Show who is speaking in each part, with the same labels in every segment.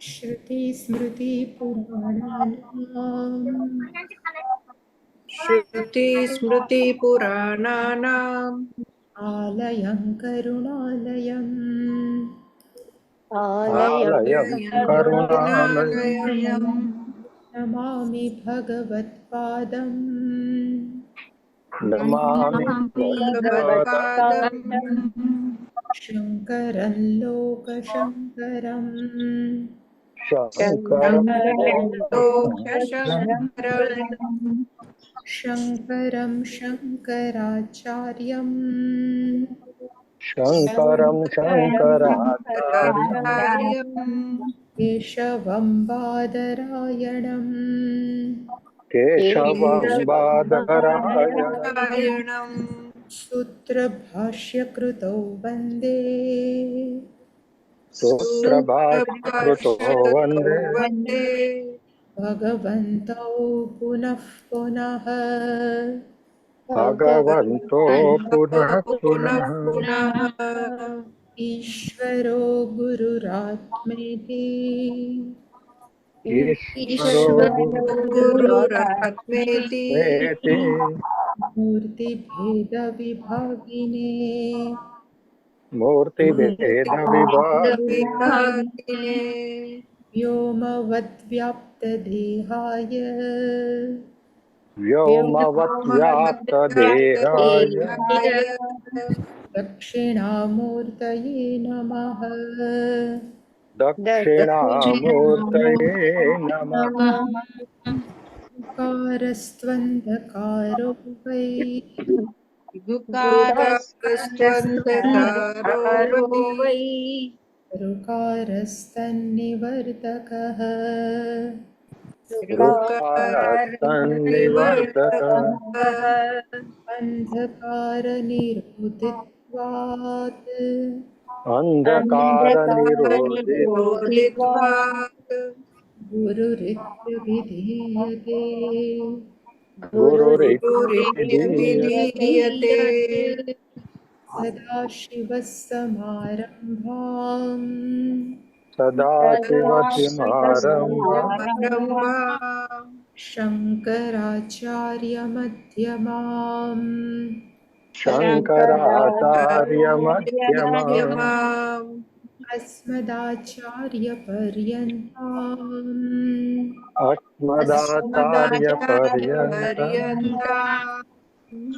Speaker 1: श्रुतिस्मृतिपुराणानाम्
Speaker 2: आलयं करुणालयम्
Speaker 3: आलयं करुणालयम्
Speaker 1: करुणालयम्
Speaker 2: नमामि भगवत्पादम्
Speaker 3: नमामि भगवत्पादम्
Speaker 1: भगवत्पादम्
Speaker 2: शङ्करं लोकशङ्करम्
Speaker 3: शङ्करं लोकशङ्करम्
Speaker 1: लोकशङ्करम्
Speaker 2: शङ्करं शङ्कराचार्यम्
Speaker 3: शङ्करं शङ्कराचार्यम्
Speaker 1: शङ्कराचार्यम्
Speaker 2: केशवं बादरायणम्
Speaker 3: केशवं बादरायणम्
Speaker 1: नारायणम्
Speaker 2: सूत्रभाष्यकृतौ वन्दे
Speaker 3: सूत्रभाष्यकृतो
Speaker 1: सूत्रभाष्यकृतो
Speaker 3: वन्दे
Speaker 1: वन्दे
Speaker 2: भगवन्तौ पुनः पुनः
Speaker 3: भगवन्तो पुनः
Speaker 1: पुनः
Speaker 3: पुनः
Speaker 1: पुनः
Speaker 2: ईश्वरो गुरुरात्मेति
Speaker 3: ईश्वरो
Speaker 1: गुरुरात्मेति
Speaker 3: गुरुरात्मेति
Speaker 2: मूर्तिभेदविभागिने
Speaker 3: मूर्तिभेदविभागिने
Speaker 1: विभागिने
Speaker 2: व्योमवद्व्याप्तदेहाय
Speaker 3: व्योमवद्व्याप्तदेहाय
Speaker 1: देहाय
Speaker 2: दक्षिणामूर्तये नमः
Speaker 3: दक्षिणामूर्तये नमः
Speaker 2: कारस्त्वन्धकारो वै
Speaker 1: गुकारस्त्वन्धकारो वै
Speaker 2: ऋकारस्तन्निवर्तकः
Speaker 3: ऋकारस्तन्निवर्तकः
Speaker 1: ऋकारनिवर्तकः
Speaker 2: अन्धकारनिरोधित्वात्
Speaker 3: अन्धकारनिरोधित्वात्
Speaker 1: निरोधित्वात्
Speaker 2: गुरुरित्यभिधीयते
Speaker 3: गुरुरित्यभिधीयते
Speaker 1: गुरुरित्यभिधीयते
Speaker 2: सदाशिवसमारम्भाम्
Speaker 3: सदाशिवसमारम्भाम्
Speaker 1: सदाशिवसमारम्भाम्
Speaker 2: शङ्कराचार्यमध्यमाम्
Speaker 3: शङ्कराचार्यमध्यमाम्
Speaker 1: शङ्कराचार्यमध्यमाम्
Speaker 2: अस्मदाचार्यपर्यन्ताम्
Speaker 3: अस्मदाचार्यपर्यन्तम्
Speaker 1: अस्मदाचार्यपर्यन्ताम्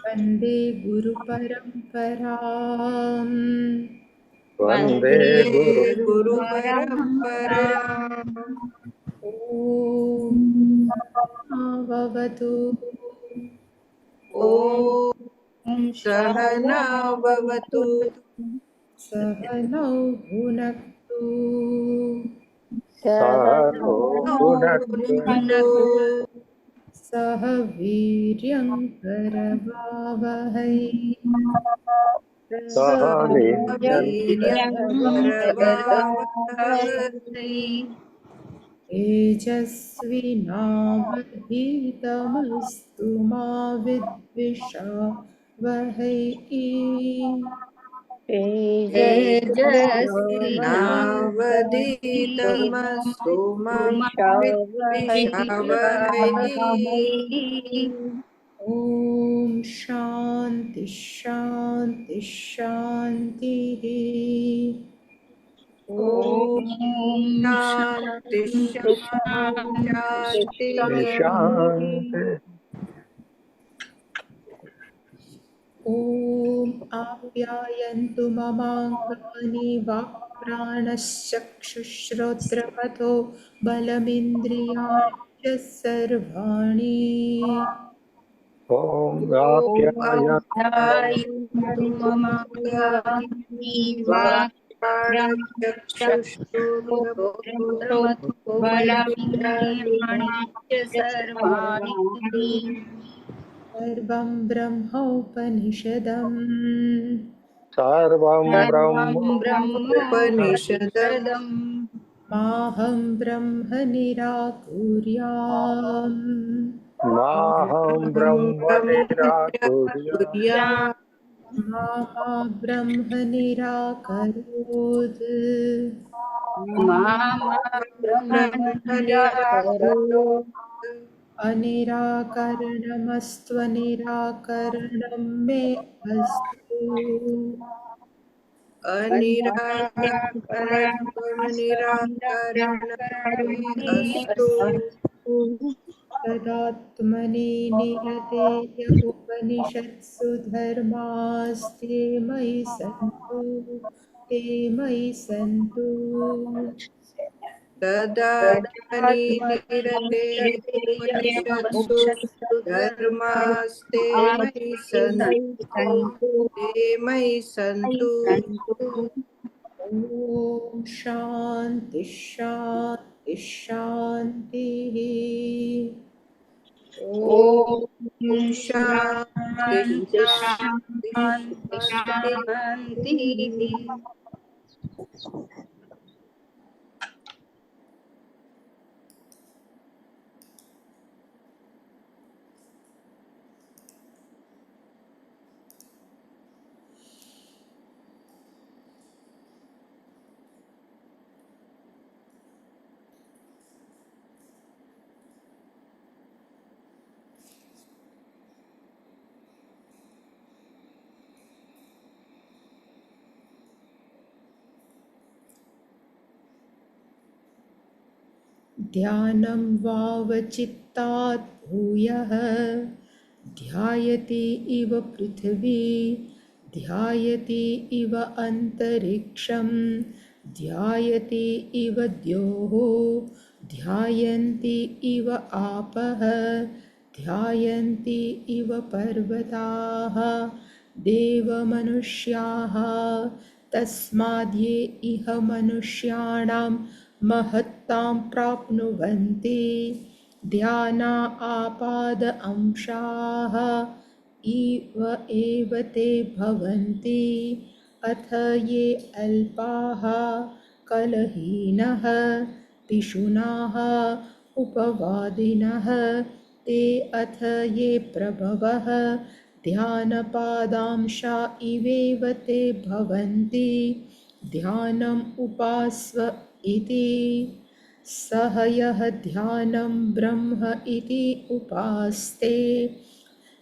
Speaker 2: वन्दे गुरुपरम्पराम्
Speaker 3: वन्दे
Speaker 1: वन्दे
Speaker 3: गुरुपरम्पराम्
Speaker 1: गुरुपरम्पराम्
Speaker 2: ॐ भवतु
Speaker 1: ॐ सहना भवतु
Speaker 2: सहनौ भुनक्तु
Speaker 3: सह नो भुनक्तु
Speaker 1: भुनक्तु
Speaker 2: सह वीर्यङ्करवावहै
Speaker 3: सह
Speaker 1: वीर्यं करवावहै
Speaker 2: तेजस्विनावधीतमस्तु मा विद्विषावहै
Speaker 1: तेजस्विनावधीतमस्तु मा विद्विषावहै
Speaker 2: ॐ शान्ति शान्ति शान्तिः
Speaker 1: ॐ शान्ति शान्तिः
Speaker 3: शान्ति
Speaker 2: ॐ आप्यायन्तु ममाङ्गानि वाक्प्राणश्चक्षुश्रोत्रपथो बलमिन्द्रियाणि च सर्वाणि
Speaker 3: ॐ
Speaker 1: आप्यायन्तु ममाङ्गानि वाक्प्राणचक्षुश्रोत्रमथो बलामिन्द्रियाणि च सर्वाणि
Speaker 2: सर्वं ब्रह्मोपनिषदम्
Speaker 3: सर्वं
Speaker 1: सर्वं
Speaker 3: ब्रह्मोपनिषदम्
Speaker 1: ब्रह्मोपनिषदम्
Speaker 2: माहं ब्रह्म निराकुर्याम्
Speaker 3: माहं ब्रह्म निराकुर्याम्
Speaker 1: कुर्यात्
Speaker 2: मा ब्रह्म निराकरोत्
Speaker 1: मामा ब्रह्मनिराकरो
Speaker 2: अनिराकरणमस्त्वनिराकरणं मे अस्तु।
Speaker 3: अनिराकरणं मे अस्तु।
Speaker 2: तदात्मनि निरतेय उपनिषत्सु धर्मास्ते मयि सन्तु, ते मयि सन्तु।
Speaker 3: तदात्मनि निरते उपनिषत्सु धर्मास्ते मयि सन्तु, ते मयि सन्तु।
Speaker 2: ॐ शान्ति शान्ति शान्तिः। ॐ
Speaker 1: ॐ
Speaker 3: शान्ति
Speaker 1: शान्ति
Speaker 3: शान्ति
Speaker 1: शान्ति शान्तिः।
Speaker 2: ध्यानं वावचित्तात् भूयः ध्यायति इव पृथिवी, ध्यायति इव अन्तरिक्षं, ध्यायति इव द्योः, ध्यायन्ति इव आपः, ध्यायन्ति इव पर्वताः, देवमनुष्याः। तस्माद्ये इह मनुष्याणां महत्तां प्राप्नुवन्ति, ध्याना आपाद अंशाः इव एव ते भवन्ति। अथ ये अल्पाः कलहीनः पिशुनाः उपवादिनः, ते अथ ये प्रभवः ध्यानपादांशा इवेव ते भवन्ति। ध्यानम् उपास्व इति। सह यः ध्यानं ब्रह्म इति उपास्ते,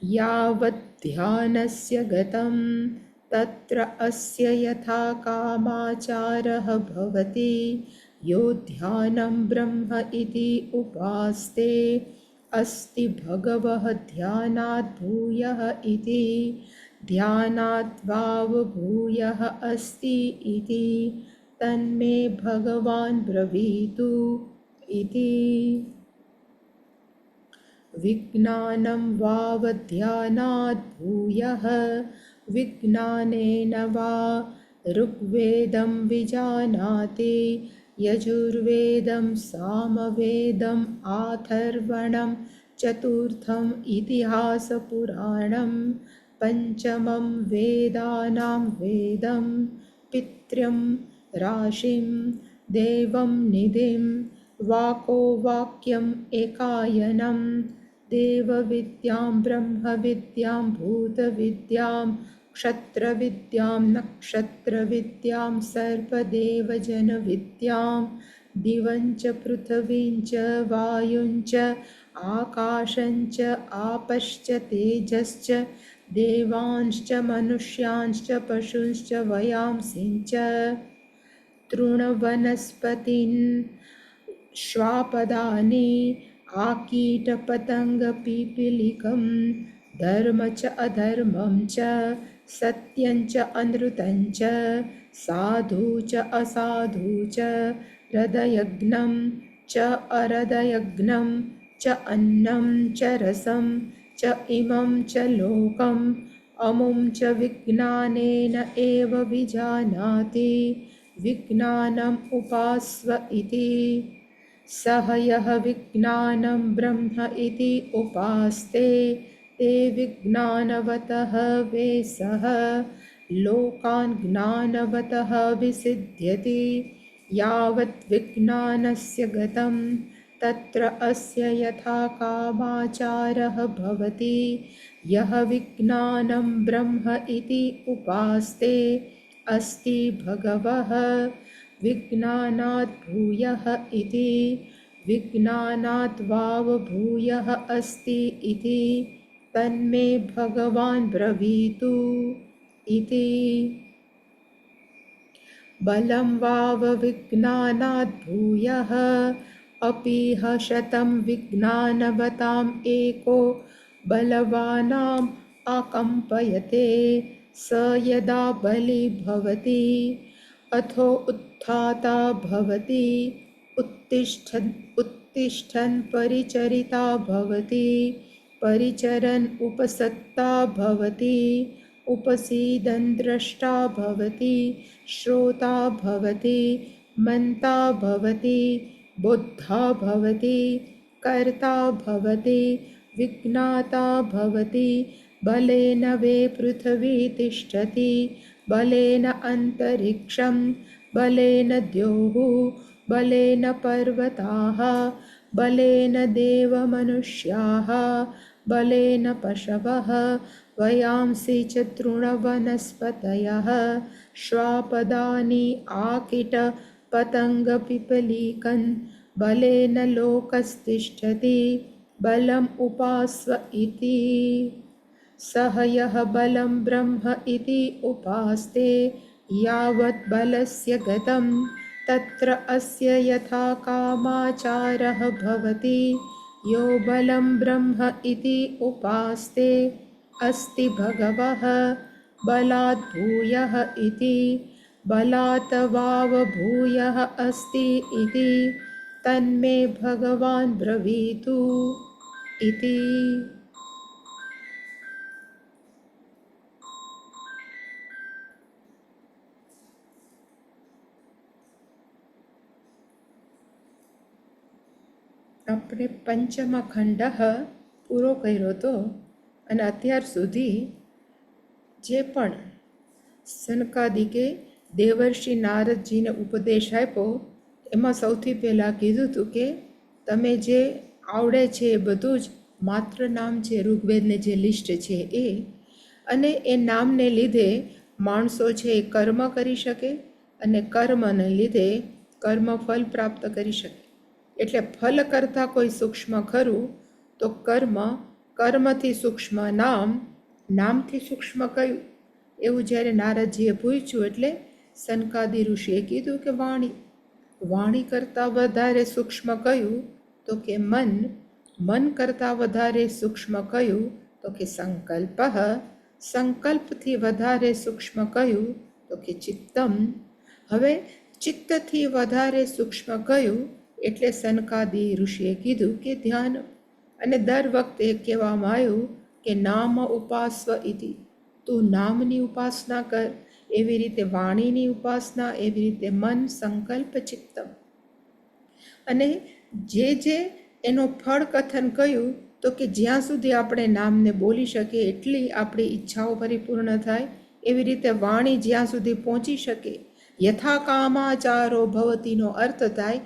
Speaker 2: यावत् ध्यानस्य गतं तत्र अस्य यथा कामाचारः भवति। यो ध्यानं ब्रह्म इति उपास्ते, अस्ति भगवः ध्यानात् भूयः इति। ध्यानात् वावभूयः अस्ति इति तन्मे भगवान् ब्रवीतु इति। विज्ञानं वावध्यानात् भूयः, विज्ञानेन वा ऋग्वेदं विजानाति, यजुर्वेदं सामवेदम् आथर्वणं चतुर्थम् इतिहासपुराणं, पञ्चमं वेदानां वेदं, पितृं राशिं देवं निधिं, वाको वाक्यम् एकायनं, देवविद्यां ब्रह्मविद्यां भूतविद्यां क्षत्रविद्यां नक्षत्रविद्यां सर्पदेवजनविद्यां, दिवं च पृथिवीं च वायुं च आकाशञ्च आपश्च तेजश्च, देवांश्च मनुष्यांश्च पशुंश्च वयांसिञ्च, तृणवनस्पतीन् श्वापदानि आकीटपतङ्गपिपीलिकं, धर्म च अधर्मं च सत्यं च अनृतं च, साधु च असाधु च, हृदयघ्नं च अहृदयघ्नं च, अन्नं च रसं च, इमं च लोकम् अमुं च विज्ञानेन एव विजानाति। विज्ञानम् उपास्व इति। सह यः विज्ञानं ब्रह्म इति उपास्ते, ते विज्ञानवतः वेसः लोकान् ज्ञानवतः विसिद्ध्यति। यावत् विज्ञानस्य गतं तत्र अस्य यथा कामाचारः भवति। यः विज्ञानं ब्रह्म इति उपास्ते, अस्ति भगवः विज्ञानात् भूयः इति विज्ञानात् वाव भूयः अस्ति इति तन्मे भगवान् ब्रवीतु इति। बलं वाव विज्ञानात् भूयः अपीह शतं विज्ञानवताम् एको बलवानाम् आकम्पयते स यदा बली भवति अथो उत्थाता भवति उत्तिष्ठन् परिचरिता भवति परिचरन् उपसत्ता भवति उपसीदन् द्रष्टा भवति श्रोता भवति मन्ता भवति बुद्धा भवति कर्ता भवति विज्ञाता भवति बलेन वे पृथिवी तिष्ठति बलेन अन्तरिक्षं बलेन द्योः बलेन पर्वताः बलेन देवमनुष्याः बलेन पशवः वयांसि च तृणवनस्पतयः श्वापदानि आकिटपतङ्गपिपलीकन् बलेन लोकस्तिष्ठति बलम् उपास्व इति। सह यः बलं ब्रह्म इति उपास्ते यावत् बलस्य गतं तत्र अस्य यथा कामाचारः भवति यो बलं ब्रह्म इति उपास्ते अस्ति भगवः बलात् भूयः इति बलात् वाव भूयः अस्ति इति तन्मे भगवान् ब्रवीतु इति। આપણે પંચમ ખંડ પૂરો કર્યો હતો અને અત્યાર સુધી જે પણ સનકાદિકે દેવર્ષિ નારદજીને ઉપદેશ આપ્યો એમાં સૌથી પહેલાં કીધું હતું કે તમે જે આવડે છે એ બધું જ માત્ર નામ છે ઋગ્વેદને જે લિસ્ટ છે એ અને એ નામને લીધે માણસો છે એ કર્મ કરી શકે અને કર્મને લીધે કર્મફળ પ્રાપ્ત કરી શકે. એટલે ફલ કરતાં કોઈ સૂક્ષ્મ ખરું તો કર્મ, કર્મથી સૂક્ષ્મ નામ, નામથી સૂક્ષ્મ કયું એવું જ્યારે નારદજીએ પૂછ્યું એટલે સનકાદિ ઋષિએ કીધું કે વાણી, વાણી કરતાં વધારે સૂક્ષ્મ કયું તો કે મન, મન કરતાં વધારે સૂક્ષ્મ કયું તો કે સંકલ્પ, સંકલ્પથી વધારે સૂક્ષ્મ કયું તો કે ચિત્તમ. હવે ચિત્તથી વધારે સૂક્ષ્મ કયું એટલે સનકાદિ ઋષિએ કીધું કે ધ્યાન. અને દર વખતે કહેવામાં આવ્યું કે નામ ઉપાસ્વ ઇતિ, તું નામની ઉપાસના કર. એવી રીતે વાણીની ઉપાસના, એવી રીતે મન, સંકલ્પ, ચિત્તમ. અને જે એનો ફળ કથન કહ્યું તો કે જ્યાં સુધી આપણે નામને બોલી શકીએ એટલી આપણી ઈચ્છાઓ પરિપૂર્ણ થાય. એવી રીતે વાણી જ્યાં સુધી પહોંચી શકે, યથા કામાચારો ભવતીનો અર્થ થાય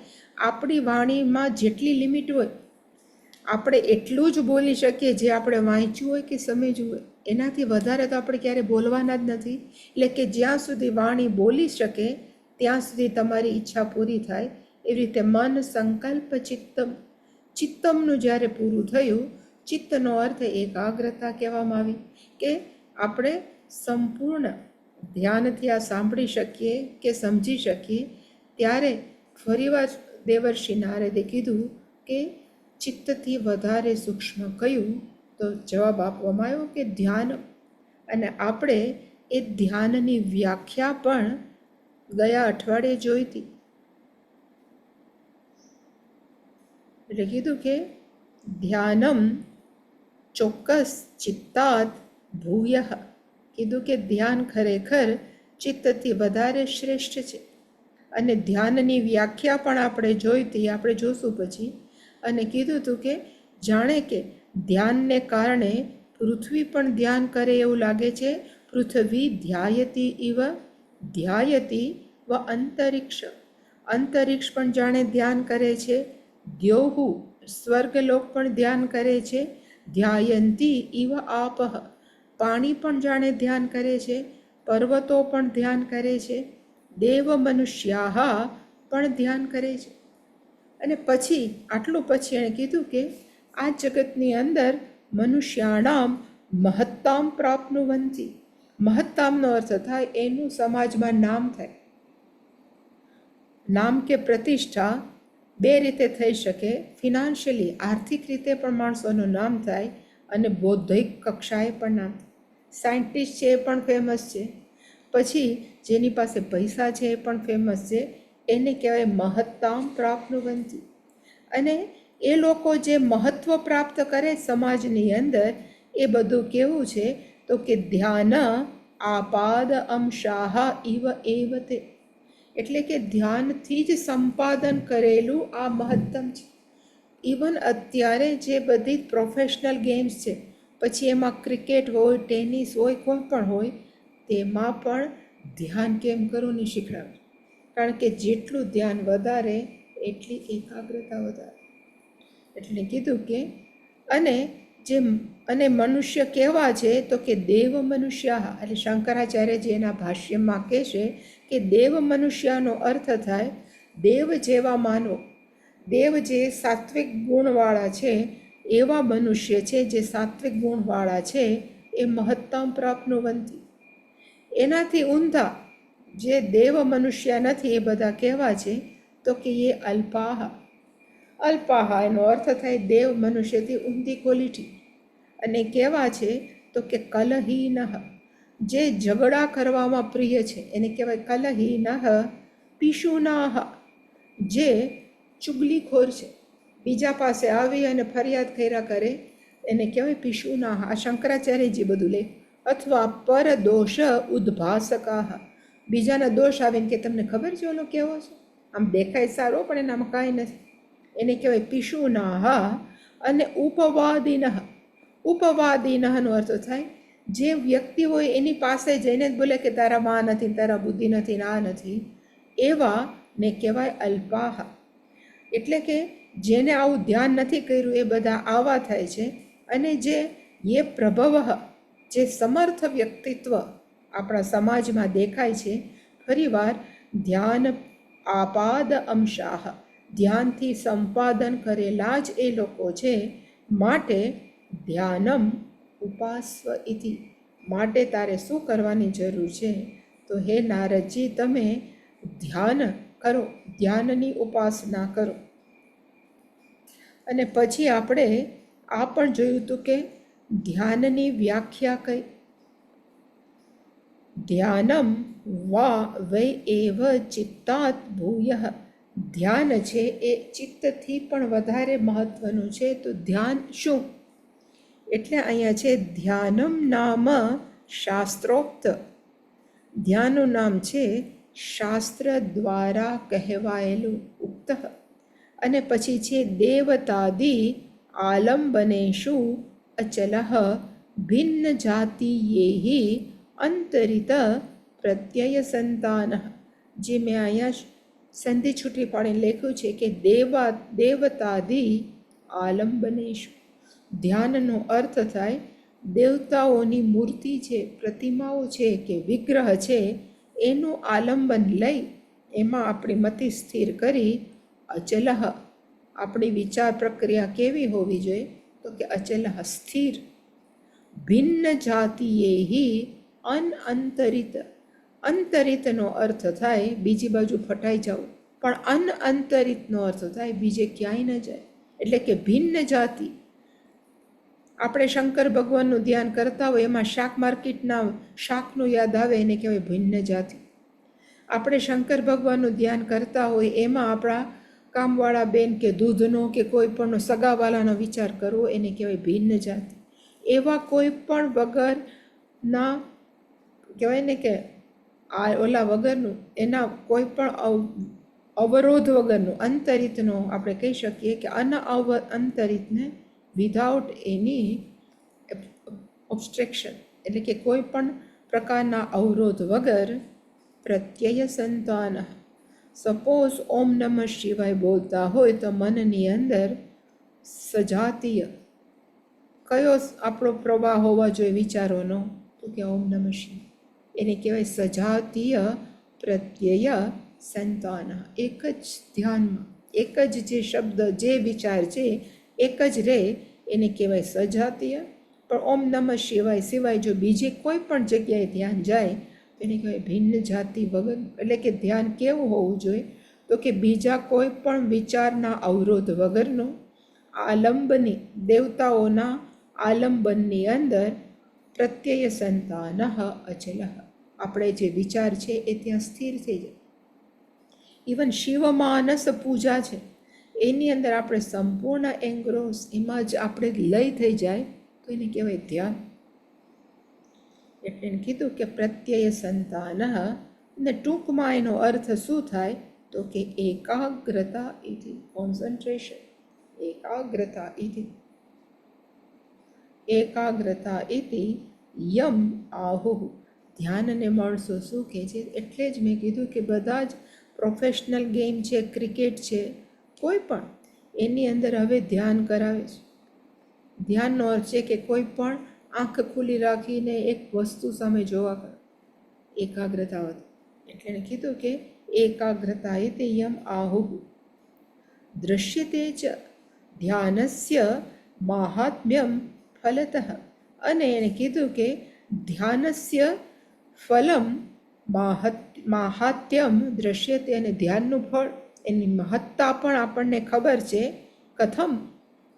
Speaker 2: આપણી વાણીમાં જેટલી લિમિટ હોય આપણે એટલું જ બોલી શકીએ જે આપણે વાંચ્યું હોય કે સમજવું હોય. એનાથી વધારે તો આપણે ક્યારે બોલવાના જ નથી. એટલે કે જ્યાં સુધી વાણી બોલી શકે ત્યાં સુધી તમારી ઈચ્છા પૂરી થાય. એવી રીતે મન, સંકલ્પ, ચિત્તમ. ચિત્તમનું જ્યારે પૂરું થયું, ચિત્તનો અર્થ એકાગ્રતા કહેવામાં આવી કે આપણે સંપૂર્ણ ધ્યાનથી આ સાંભળી શકીએ કે સમજી શકીએ. ત્યારે ફરીવાર દેવર્ષિ નારદે કીધું કે ચિત્તથી વધારે સૂક્ષ્મ કયું તો જવાબ આપવામાં આવ્યો કે ધ્યાન. અને આપણે એ ધ્યાનની વ્યાખ્યા પણ ગયા અઠવાડિયે જોઈ હતી. એટલે કીધું કે ધ્યાનમ ચોક્કસ ચિત્તાત ભૂયઃ. કીધું કે ધ્યાન ખરેખર ચિત્તથી વધારે શ્રેષ્ઠ છે. અને ધ્યાનની વ્યાખ્યા પણ આપણે જોઈ હતી, આપણે જોશું પછી. અને કીધું હતું કે જાણે કે ધ્યાનને કારણે પૃથ્વી પણ ધ્યાન કરે એવું લાગે છે. પૃથ્વી ધ્યાયતી ઇવ ધ્યાયતી વ અંતરિક્ષ, અંતરિક્ષ પણ જાણે ધ્યાન કરે છે. દ્યોહુ સ્વર્ગલોક પણ ધ્યાન કરે છે. ધ્યાયંતી ઇવ આપઃ, પાણી પણ જાણે ધ્યાન કરે છે. પર્વતો પણ ધ્યાન કરે છે. દેવ મનુષ્યાહ પણ ધ્યાન કરે છે. અને પછી આટલું પછી એણે કીધું કે આ જગતની અંદર મનુષ્યાણામ મહત્તામ પ્રાપ્નુવંતી. મહત્તામનો અર્થ થાય એનું સમાજમાં નામ થાય. નામ કે પ્રતિષ્ઠા બે રીતે થઈ શકે. ફિનાન્શિયલી આર્થિક રીતે પણ માણસોનું નામ થાય અને બૌદ્ધિક કક્ષાએ પણ નામ થાય. સાયન્ટિસ્ટ છે એ પણ ફેમસ છે, પછી જેની પાસે પૈસા છે એ પણ ફેમસ છે. એને કહેવાય મહત્તામ પ્રાપ્નુવંતી. અને એ લોકો જે મહત્વ પ્રાપ્ત કરે સમાજની અંદર એ બધું કેવું છે તો કે ધ્યાન આપાદ અંશાહ ઇવ એવ તે. એટલે કે ધ્યાનથી જ સંપાદન કરેલું આ મહત્તમ છે. ઇવન અત્યારે જે બધી પ્રોફેશનલ ગેમ્સ છે, પછી એમાં ક્રિકેટ હોય, ટેનિસ હોય, કોઈ પણ હોય, તેમાં પણ ધ્યાન કેમ કરવું નહીં શીખડાવે. કારણ કે જેટલું ધ્યાન વધારે એટલી એકાગ્રતા વધારે. એટલે કીધું કે અને મનુષ્ય કેવા છે તો કે દેવ મનુષ્ય. એટલે શંકરાચાર્યજી એના ભાષ્યમાં કહેશે કે દેવ મનુષ્યનો અર્થ થાય દેવ જેવા માનવો. દેવ જે સાત્વિક ગુણવાળા છે એવા મનુષ્ય છે. જે સાત્વિક ગુણવાળા છે એ મહત્તમ પ્રાપ્નુવંતી. એનાથી ઊંધા જે દેવ મનુષ્ય નથી એ બધા કેવા છે તો કે એ અલ્પાહ. અલ્પાહ એનો અર્થ થાય દેવ મનુષ્યથી ઊંધી ક્વોલિટી. અને કેવા છે તો કે કલહીનઃ. જે ઝઘડા કરવામાં પ્રિય છે એને કહેવાય કલહીનઃ. પિશુનાહ. જે ચુગલીખોર છે, બીજા પાસે આવી અને ફરિયાદ કર્યા કરે એને કહેવાય પિશુનાહ. આ શંકરાચાર્યજી બધું લે. અથવા પરદોષ ઉદ્ભાસકાહ. બીજાના દોષ આવીને કે તમને ખબર છે ઓલો કેવો છે, આમ દેખાય સારો પણ એનામાં કાંઈ નથી, એને કહેવાય પિશુનાહ. અને ઉપવાદિનઃ. ઉપવાદિનઃનો અર્થ થાય જે વ્યક્તિ હોય એની પાસે જઈને જ બોલે કે તારામાં આ નથી, તારા બુદ્ધિ નથી, આ નથી, એવા ને કહેવાય અલ્પાહ. એટલે કે જેને આવું ધ્યાન નથી કર્યું એ બધા આવા થાય છે. અને જે એ પ્રભવ, જે સમર્થ વ્યક્તિત્વ આપણા સમાજમાં દેખાય છે, ફરીવાર ધ્યાન આપાદ અંશાહ. ધ્યાનથી સંપાદન કરેલા જ એ લોકો છે. માટે ધ્યાનમ ઉપાસ્વ ઇતિ. માટે તારે શું કરવાની જરૂર છે તો હે નારદજી તમે ધ્યાન કરો, ધ્યાનની ઉપાસના કરો. અને પછી આપણે આ પણ જોયું હતું કે ધ્યાનની વ્યાખ્યા કઈ. ધ્યાનમ વા વૈ એવ ચિત્તાત ભૂયઃ. ધ્યાન છે એ ચિત્તથી પણ વધારે મહત્વનું છે. તો ધ્યાન શું? એટલે અહીંયા છે ધ્યાનમ નામ શાસ્ત્રોક્ત. ધ્યાનનું નામ છે શાસ્ત્ર દ્વારા કહેવાયેલું, ઉક્ત. અને પછી છે દેવતાદિ આલંબનેષુ અચલઃ ભિન્ન જાતિયેહિ અંતરિત પ્રત્યય સંતાન. જે મેં અહીંયા સંધિ છૂટી પાડીને લખ્યું છે કે દેવતાદિ આલંબનેષુ. ધ્યાનનો અર્થ થાય દેવતાઓની મૂર્તિ છે, પ્રતિમાઓ છે કે વિગ્રહ છે, એનું આલંબન લઈ એમાં આપણી મતિ સ્થિર કરી અચલઃ. આપણી વિચાર પ્રક્રિયા કેવી હોવી જોઈએ તો કે અચલઃ, સ્થિર. ભિન્ન જાતિયેહિ અનઅંતરિત. અંતરિતનો અર્થ થાય બીજી બાજુ ફટાઈ જવું, પણ અનઅંતરિતનો અર્થ થાય બીજે ક્યાંય ન જાય. એટલે કે ભિન્ન જાતિ. આપણે શંકર ભગવાનનું ધ્યાન કરતા હોય એમાં શાક માર્કેટના શાકનું યાદ આવે એને કહેવાય ભિન્ન જાતિ. આપણે શંકર ભગવાનનું ધ્યાન કરતા હોય એમાં આપણા કામવાળા બેન કે દૂધનો કે કોઈ પણ સગાવાલાનો વિચાર કરવો એને કહેવાય ભિન્ન જાતિ. એવા કોઈ પણ વગરના કહેવાય ને કે આ ઓલા વગરનું, એના કોઈ પણ અવરોધ વગરનું, અંતરિતનો આપણે કહી શકીએ કે અંતરિતને વિધાઉટ એની ઓબ્સ્ટ્રક્શન. એટલે કે કોઈ પણ પ્રકારના અવરોધ વગર પ્રત્યય સંતાન. સપોઝ ઓમ નમઃ શિવાય બોલતા હોય તો મનની અંદર સજાતીય કયો આપણો પ્રવાહ હોવા જોઈએ વિચારોનો તો કે ઓમ નમઃ શિવાય. એને કહેવાય સજાતીય પ્રત્યય સંતાન. એક જ ધ્યાનમાં એક જ જે શબ્દ જે વિચાર છે એક જ રહે એને કહેવાય સજાતીય. પણ ઓમ નમઃ શિવાય સિવાય જો બીજી કોઈ પણ જગ્યાએ ધ્યાન જાય તો એને કહેવાય ભિન્ન જાતિ વગર. એટલે કે ધ્યાન કેવું હોવું જોઈએ તો કે બીજા કોઈ પણ વિચારના અવરોધ વગરનું, આલંબની દેવતાઓના આલંબનની અંદર પ્રત્યય સંતાન અચલ. આપણે જે વિચાર છે એ ત્યાં સ્થિર થઈ જાય. ઇવન શિવમાનસ પૂજા છે એની અંદર આપણે સંપૂર્ણ એંગ્રોસ એમાં જ આપણે લય થઈ જાય તો એને કહેવાય ધ્યાન. એટલે એને કીધું કે પ્રત્યય સંતાન. ને ટૂંકમાં એનો અર્થ શું થાય તો કે એકાગ્રતા ઇતિ, કોન્સન્ટ્રેશન. એકાગ્રતા ઇતિ, એકાગ્રતા ઇતિ યમ આહુઃ. ધ્યાનને માણસો શું કહે છે? એટલે જ મેં કીધું કે બધા જ પ્રોફેશનલ ગેમ છે, ક્રિકેટ છે, કોઈ પણ એની અંદર હવે ધ્યાન કરાવે છે. ધ્યાનનો અર્થ છે કે કોઈ પણ આંખ ખુલ્લી રાખીને એક વસ્તુ સામે જોવા કરે, એકાગ્રતા વધે. એટલે એને કીધું કે એકાગ્રતા ઇતિ યમ આહુઃ. દૃશ્યતે ચ ધ્યાનસ્ય માહાત્મ્યમ ફલતઃ. અને એને કીધું કે ધ્યાનસ્ય ફલમ માહાત્મ્યમ દૃશ્યતે. અને ધ્યાનનું ફળ એની મહત્તા પણ આપણને ખબર છે. કથમ,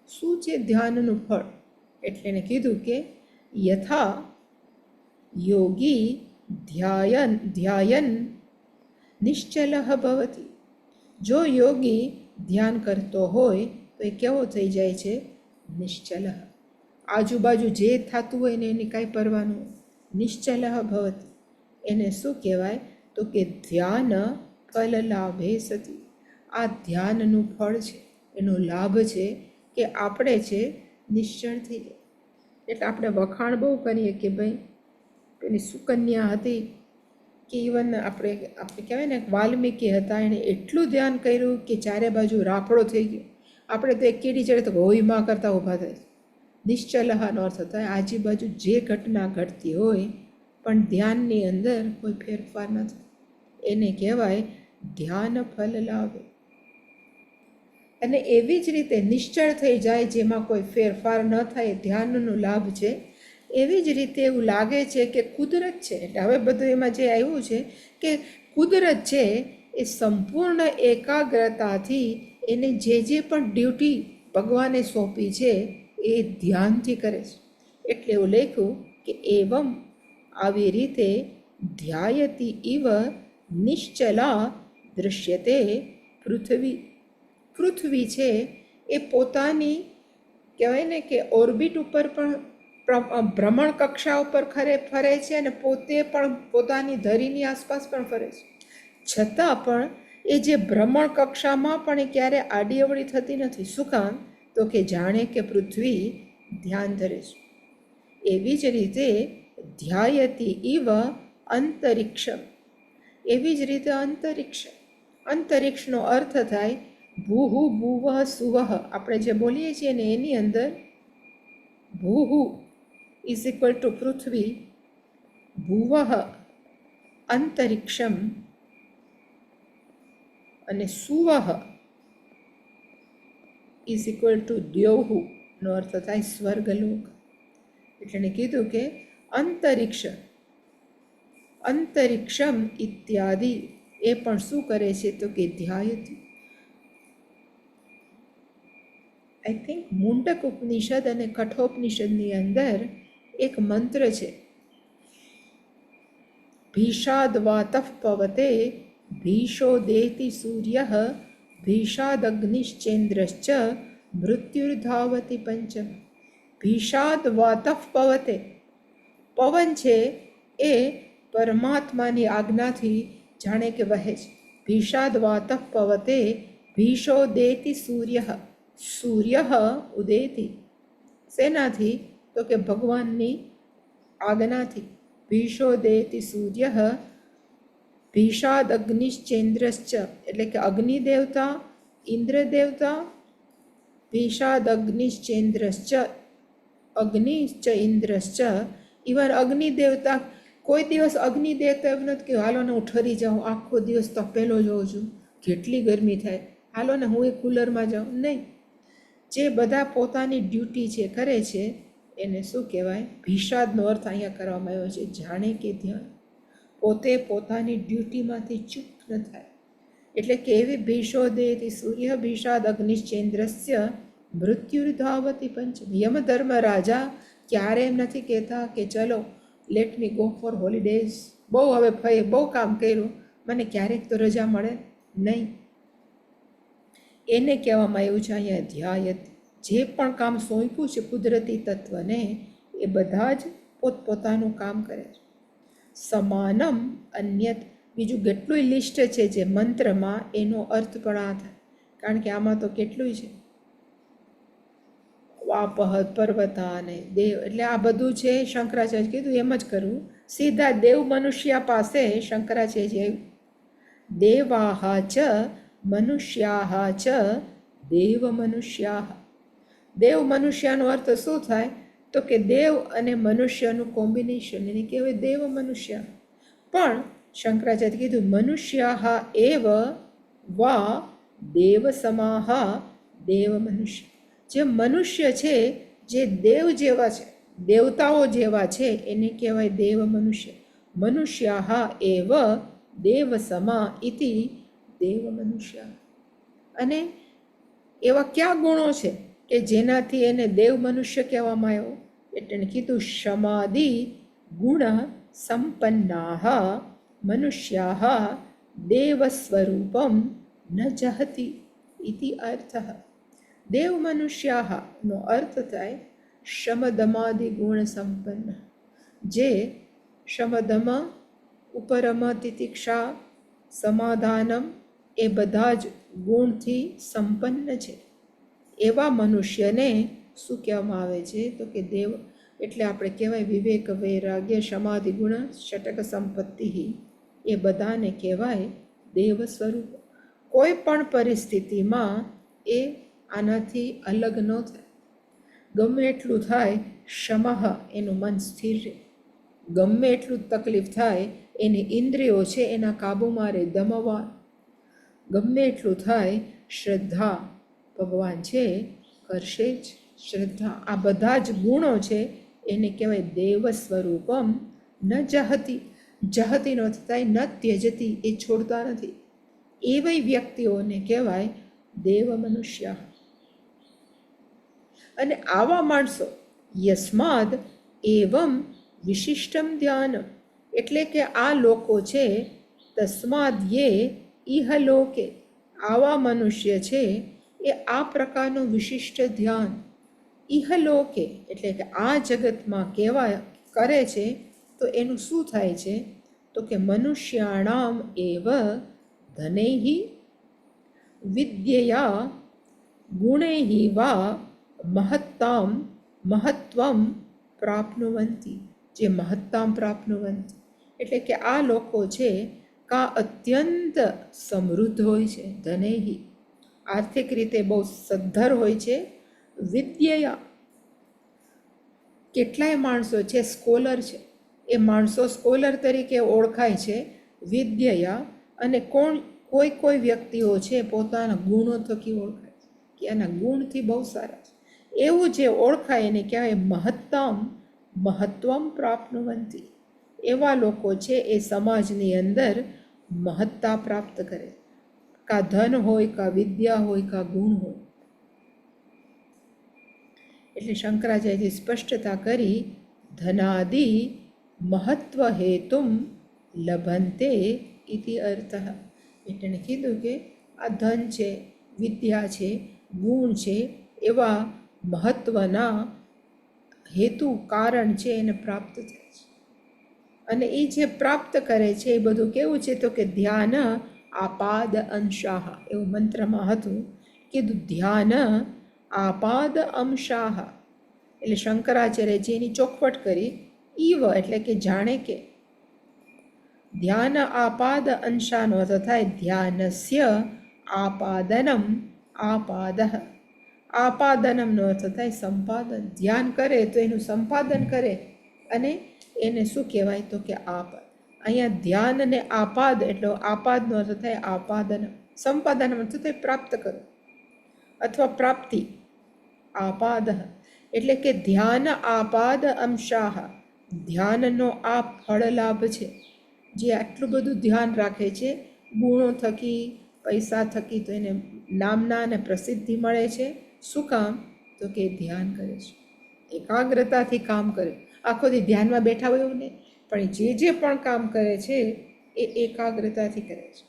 Speaker 2: શું છે ધ્યાનનું ફળ? એટલે એને કીધું કે યથા યોગી ધ્યાયન નિશ્ચલ ભવતી. જો યોગી ધ્યાન કરતો હોય તો એ કેવો થઈ જાય છે? નિશ્ચલ. આજુબાજુ જે થતું હોય ને એની કાંઈ પરવાનું. નિશ્ચલ ભવતી એને શું કહેવાય તો કે ધ્યાન ફલ લાભે સતી. આ ધ્યાનનું ફળ છે, એનો લાભ છે કે આપણે છે નિશ્ચળ થઈ જાય. એટલે આપણે વખાણ બહુ કરીએ કે ભાઈ પેલી સુકન્યા હતી કે ઇવન આપણે કહેવાય ને વાલ્મીકી હતા, એણે એટલું ધ્યાન કર્યું કે ચારે બાજુ રાફડો થઈ ગયો. આપણે તો એક કીડી ચડે તો હોયમાં કરતાં ઊભા થાય. નિશ્ચલહાનો અર્થ થાય આજુબાજુ જે ઘટના ઘટતી હોય પણ ધ્યાનની અંદર કોઈ ફેરફાર ન થાય એને કહેવાય ધ્યાન ફલ લાભે. અને એવી જ રીતે નિશ્ચળ થઈ જાય જેમાં કોઈ ફેરફાર ન થાય, ધ્યાનનો લાભ છે. એવી જ રીતે એવું લાગે છે કે કુદરત છે. એટલે હવે બધું એમાં જે આવ્યું છે કે કુદરત છે એ સંપૂર્ણ એકાગ્રતાથી એને જે પણ ડ્યુટી ભગવાને સોંપી છે એ ધ્યાનથી કરે છે. એટલે એવું લખ્યું કે એવમ, આવી રીતે ધ્યાયતી ઇવ નિશ્ચલા દૃશ્યતે પૃથ્વી. પૃથ્વી છે એ પોતાની કહેવાય ને કે ઓર્બિટ ઉપર પણ ભ્રમણ કક્ષા ઉપર ફરે છે અને પોતે પણ પોતાની ધરીની આસપાસ પણ ફરે છે. છતાં પણ એ જે ભ્રમણ કક્ષામાં પણ એ ક્યારે આડી અવળી થતી નથી. શું કામ તો કે જાણે કે પૃથ્વી ધ્યાન ધરે છે. એવી જ રીતે ધ્યાયતી ઇવ અંતરિક્ષમ. એવી જ રીતે અંતરિક્ષ. અંતરિક્ષનો અર્થ થાય ભૂહુ ભુવઃ સુવઃ. આપણે જે બોલીએ છીએ ને એની અંદર ભૂહુ ઇઝ ઇક્વલ ટુ પૃથ્વી, ભુવઃ અંતરિક્ષમ અને સુવઃ ઇઝ ઇક્વલ ટુ દ્યૌહુ નો અર્થ થાય સ્વર્ગલોક. એટલે એને કીધું કે અંતરિક્ષ, અંતરિક્ષમ ઇત્યાદિ એ પણ શું કરે છે તો કે ધ્યાયતી. આઈ થિંક મુંડક ઉપનિષદ અને કઠોપનિષદની અંદર એક મંત્ર છે, ભીષાદવાતઃ પવતે ભીષો દેતિ સૂર્ય ભીષાદગ્નિશ્ચેન્દ્રશ્ચ મૃત્યુર્ધાવતી પંચમ. ભીષાદવાતઃ પવતે. પવન છે એ પરમાત્માની આજ્ઞાથી જાણે કે વહે છે. ભીષાદવાતઃ પવતે ભીષો દેતિ સૂર્ય. સૂર્ય ઉદેતિ. શેનાથી તો કે ભગવાનની આજ્ઞાથી. ભીષો દેતિ સૂર્ય ભીષાદ અગ્નિશ્ચેન્દ્રશ્ચ. એટલે કે અગ્નિ દેવતા, ઇન્દ્ર દેવતા, ભીષાદ અગ્નિશ્ચેન્દ્રશ્ચ, અગ્નિશ્ચ ઇન્દ્રશ્ચ. ઇવન અગ્નિ દેવતા કોઈ દિવસ અગ્નિ દેવતા એવું નથી કે હાલો ને હું ઠરી જાઉં, આખો દિવસ તપેલો જોઉં છું, કેટલી ગરમી થાય, હાલો ને હું એ કુલરમાં જાઉં. નહીં, જે બધા પોતાની ડ્યુટી જે કરે છે એને શું કહેવાય? ભીષાદનો અર્થ અહીંયા કરવામાં આવ્યો છે, જાણે કે ધ્યાન. પોતે પોતાની ડ્યુટીમાંથી ચૂપ ન થાય. એટલે કે એવી ભીષોદેતિ સૂર્ય ભીષાદ અગ્નિશ્ચેન્દ્રસ્ય મૃત્યુર્ધાવતી પંચમ. યમધર્મ રાજા ક્યારે એમ નથી કહેતા કે ચલો let me go for holidays, બહુ હવે બહુ કામ કર્યું, મને ક્યારેક તો રજા મળે. નહીં, એને કહેવામાં આવ્યું છે અહીંયા ધ્યાયત. જે પણ કામ સોંપ્યું છે કુદરતી તત્વને એ બધા જ પોતપોતાનું કામ કરે છે. સમાનમ અન્યત, બીજું કેટલું લિસ્ટ છે જે મંત્રમાં, એનો અર્થ પણ આ થાય. કારણ કે આમાં તો કેટલું છે, વાપહ પર્વતા ને દેવ, એટલે આ બધું છે. શંકરાચાર્ય કીધું એમ જ કરવું. સીધા દેવ મનુષ્ય પાસે શંકરાચાર્ય દેવાહ ચ મનુષ્યાહ ચ દેવ મનુષ્યાહ. દેવ મનુષ્યનો અર્થ શું થાય? તો કે દેવ અને મનુષ્યનું કોમ્બિનેશન, એને કહેવાય દેવ મનુષ્ય. પણ શંકરાચાર્ય કીધું મનુષ્યાહ એવ વા દેવ સમાહ દેવ મનુષ્ય. જે મનુષ્ય છે, જે દેવ જેવા છે, દેવતાઓ જેવા છે, એને કહેવાય દેવ મનુષ્ય. મનુષ્યાહ એવ દેવ સમા ઇતિ દેવ મનુષ્ય. અને એવા કયા ગુણો છે કે જેનાથી એને દેવ મનુષ્ય કહેવામાં આવ્યો? એટલે કીધું સમાધિ ગુણ સંપન્નાહ મનુષ્યાહ દેવ સ્વરૂપમ ન જહતિ ઇતિ અર્થઃ. દેવ મનુષ્યાહ નો અર્થ થાય શમદમાદિ ગુણ સંપન્ન. જે શમદમ, ઉપરમ, તિતિક્ષા, સમાધાનમ એ બધા જ ગુણથી સંપન્ન છે. એવા મનુષ્યને શું કહેવામાં આવે છે? તો કે દેવ. એટલે આપણે કહેવાય વિવેક, વૈરાગ્ય, સમાધિ ગુણ, ષટક સંપત્તિ, એ બધાને કહેવાય દેવ સ્વરૂપ. કોઈ પણ પરિસ્થિતિમાં એ આનાથી અલગ ન થાય. ગમે એટલું થાય, શમઃ એનું મન સ્થિર રહે. ગમે એટલું તકલીફ થાય, એની ઇન્દ્રિયો છે એના કાબૂમાં રહે, દમવા. ગમે એટલું થાય, શ્રદ્ધા ભગવાન છે કરશે જ. શ્રદ્ધા, આ બધા જ ગુણો છે એને કહેવાય દેવ સ્વરૂપમ ન જહતી. જહતીનો અર્થ થાય ન ત્યજતી, એ છોડતા નથી. એવી વ્યક્તિઓને કહેવાય દેવ મનુષ્ય. અને આવા માણસો યસ્માદ એવમ વિશિષ્ટમ ધ્યાન, એટલે કે આ લોકો છે તસ્માદ યે ઇહલોકે, આવા મનુષ્ય છે એ આ પ્રકારનું વિશિષ્ટ ધ્યાન ઇહલોકે એટલે કે આ જગતમાં કેવા કરે છે. તો એનું શું થાય છે? તો કે મનુષ્યાણામ એવ ધનૈહિ વિદ્યયા ગુણૈહિ વા મહત્તામ મહત્વમ પ્રાપ્નુવંતી. જે મહત્તામ પ્રાપ્નુવંતી એટલે કે આ લોકો છે કા અત્યંત સમૃદ્ધ હોય છે. ધનૈહિ આર્થિક રીતે બહુ સદ્ધર હોય છે. વિદ્યયા કેટલાય માણસો છે સ્કોલર છે, એ માણસો સ્કોલર તરીકે ઓળખાય છે. વિદ્યયા અને કોઈ વ્યક્તિઓ છે પોતાના ગુણો થકી ઓળખાય છે કે એના ગુણથી બહુ સારા છે. એવું જે ઓળખાય એને કહેવાય મહત્તમ મહત્વમ પ્રાપ્નુવંતી. એવા લોકો છે એ સમાજની અંદર મહત્તા પ્રાપ્ત કરે. કા ધન હોય, કા વિદ્યા હોય, કા ગુણ હોય. એટલે શંકરાચાર્યજી સ્પષ્ટતા કરી ધનાદિ મહત્વ હેતુમ લભંતે ઇતિ અર્થઃ. એટલે કીધું કે આ ધન છે, વિદ્યા છે, ગુણ છે, એવા મહત્વના હેતુ કારણ છે એને પ્રાપ્ત થાય છે. અને એ જે પ્રાપ્ત કરે છે એ બધું કેવું છે? તો કે ધ્યાન આપાદ અંશાહ, એવું મંત્રમાં હતું. કીધું ધ્યાન આપાદ અંશાહ. એટલે શંકરાચાર્યજી એની ચોખવટ કરી. ઈવ એટલે કે જાણે કે. ધ્યાન આપાદ અંશાનો અર્થ થાય ધ્યાનસ્ય આપાદનમ આપાદઃ. આપાદનમનો અર્થ થાય સંપાદન. ધ્યાન કરે તો એનું સંપાદન કરે અને એને શું કહેવાય? તો કે આપાદ. અહીંયા ધ્યાન અને આપાદ એટલે આપાદનો અર્થ થાય આપાદન, સંપાદન અર્થ થાય પ્રાપ્ત કરો અથવા પ્રાપ્તિ. આપાદ એટલે કે ધ્યાન આપાદ અંશાહ, ધ્યાનનો આ ફળ લાભ છે. જે આટલું બધું ધ્યાન રાખે છે, ગુણો થકી, પૈસા થકી, તો એને નામના અને પ્રસિદ્ધિ મળે છે. શું કામ? તો કે ધ્યાન કરે છે, એકાગ્રતાથી કામ કરે. આખો દી ધ્યાનમાં બેઠા હોય એવું નહીં, પણ જે પણ કામ કરે છે એ એકાગ્રતાથી કરે છે.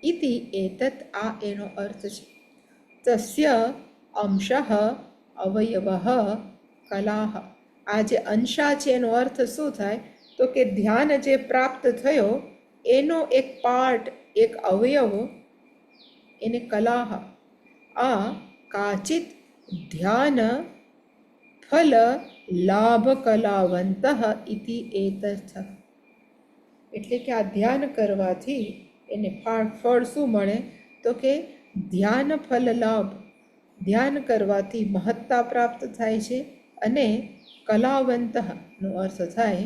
Speaker 2: ઇતિ એતત, આ એનો અર્થ છે. તસ્ય અંશઃ અવયવઃ કલાહ. આ જે અંશા છે એનો અર્થ શું થાય? તો કે ધ્યાન જે પ્રાપ્ત થયો એનો એક પાર્ટ, એક અવયવ, એને કલાહ. આ કાચિત ધ્યાન ફલ લાભ કલાવંત ઇતિ એતર્થ. એટલે કે આ ધ્યાન કરવાથી એને ફળ શું મળે? તો કે ધ્યાન ફલ લાભ. ધ્યાન કરવાથી મહત્તા પ્રાપ્ત થાય છે. અને કલાવંત નો અર્થ થાય,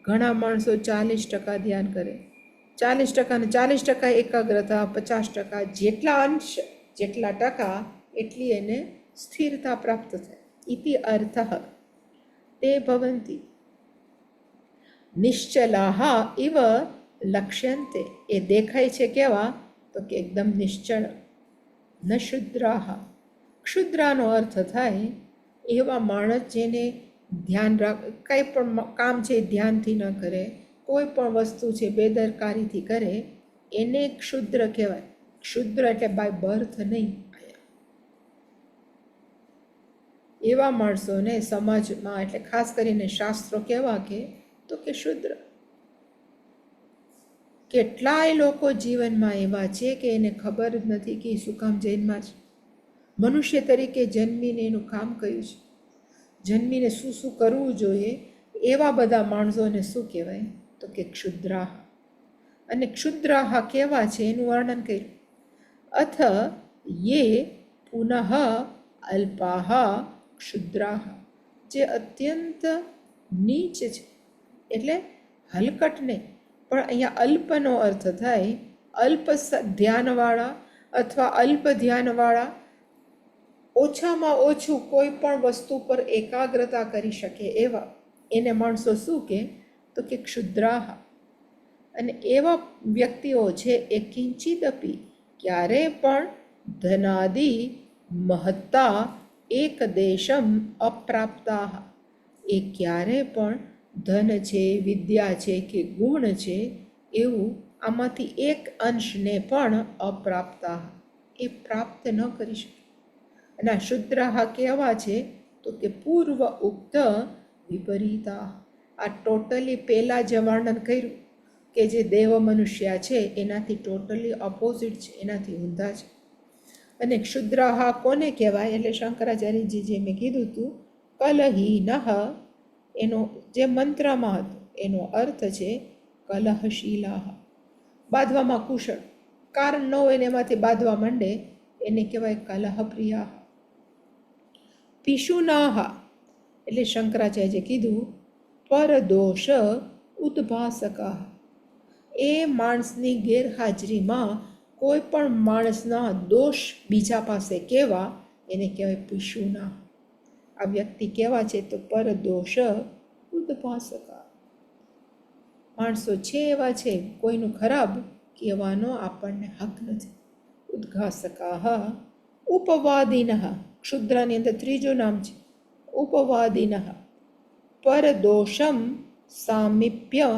Speaker 2: ઘણા માણસો 40% ધ્યાન કરે, 40% ને 40% એકાગ્રતા, 50% જેટલા અંશ, જેટલા ટકા, એટલી એને સ્થિરતા પ્રાપ્ત થાય. ઇતિ અર્થ. તે ભવંતિ નિશ્ચલાહ ઇવ લક્ષ્યંતે. એ દેખાય છે કેવા? તો કે એકદમ નિશ્ચળ. ન ક્ષુદ્રાહ. ક્ષુદ્રાનો અર્થ થાય એવા માણસ જેને ધ્યાન કંઈ પણ કામ છે ધ્યાનથી ન કરે, કોઈ પણ વસ્તુ છે બેદરકારીથી કરે, એને ક્ષુદ્ર કહેવાય. ક્ષુદ્ર એટલે બાય બર્થ નહીં. એવા માણસોને સમાજમાં, એટલે ખાસ કરીને શાસ્ત્રો કેવા કે તો કે શુદ્ર. કેટલાય લોકો જીવનમાં એવા છે કે એને ખબર જ નથી કે શું કામ જન્મ્યા છે, મનુષ્ય તરીકે જન્મીને એનું કામ કયું છે, જન્મીને શું શું કરવું જોઈએ. એવા બધા માણસોને શું કહેવાય? તો કે ક્ષુદ્રાહ. અને ક્ષુદ્રાહ કેવા છે એનું વર્ણન કર્યું. અથ યે પુનઃ અલ્પાહ ક્ષુદ્રાહ. જે અત્યંત નીચ છે, એટલે હલકટ નહીં, પણ અહીંયા અલ્પનો અર્થ થાય અલ્પ ધ્યાનવાળા અથવા અલ્પ ધ્યાનવાળા, ઓછામાં ઓછું કોઈ પણ વસ્તુ પર એકાગ્રતા કરી શકે એવા એને માણસો શું કે? તો કે ક્ષુદ્રાહ. અને એવા વ્યક્તિઓ છે એ કિંચિદપી, ક્યારે પણ ધનાદિ મહત્તા એક દેશમ અપ્રાપ્તા. એ ક્યારે પણ ધન છે, વિદ્યા છે કે ગુણ છે, એવું આમાંથી એક અંશને પણ અપ્રાપ્તા, એ પ્રાપ્ત ન કરી શકે. અને આ શુદ્રાહ કેવા છે? તો કે પૂર્વ ઉક્ત વિપરીતા. આ ટોટલી પહેલાં જે વર્ણન કર્યું કે જે દેવ મનુષ્ય છે એનાથી ટોટલી ઓપોઝિટ છે, એનાથી ઊંધા છે. અને ક્ષુદ્રાહ કોને કહેવાય? એટલે શંકરાચાર્યજી જે મેં કીધું હતું, કલહીનઃ, એનો જે મંત્રમાં હતો એનો અર્થ છે કલહશીલાહ, બાંધવામાં કુશળ. કારણ ન હોય ને એમાંથી બાંધવા માંડે એને કહેવાય કલહપ્રિયા. પિશુનાહ એટલે શંકરાચાર્યએ કીધું પરદોષ ઉદ્ભાસકા. એ માણસની ગેરહાજરીમાં કોઈ પણ માણસના દોષ બીજા પાસે કેવા, એને કહેવાય પિશુના. આ વ્યક્તિ કેવા છે? તો પરદોષ ઉદ્ભાસકા. માણસો છે એવા છે, કોઈનું ખરાબ કહેવાનો આપણને હક નથી. ઉદ્ઘાસકા ઉપવાદિનઃ. ક્ષુદ્રની અંદર ત્રીજું નામ છે ઉપવાદિનઃ. પરદોષમ સામીપ્ય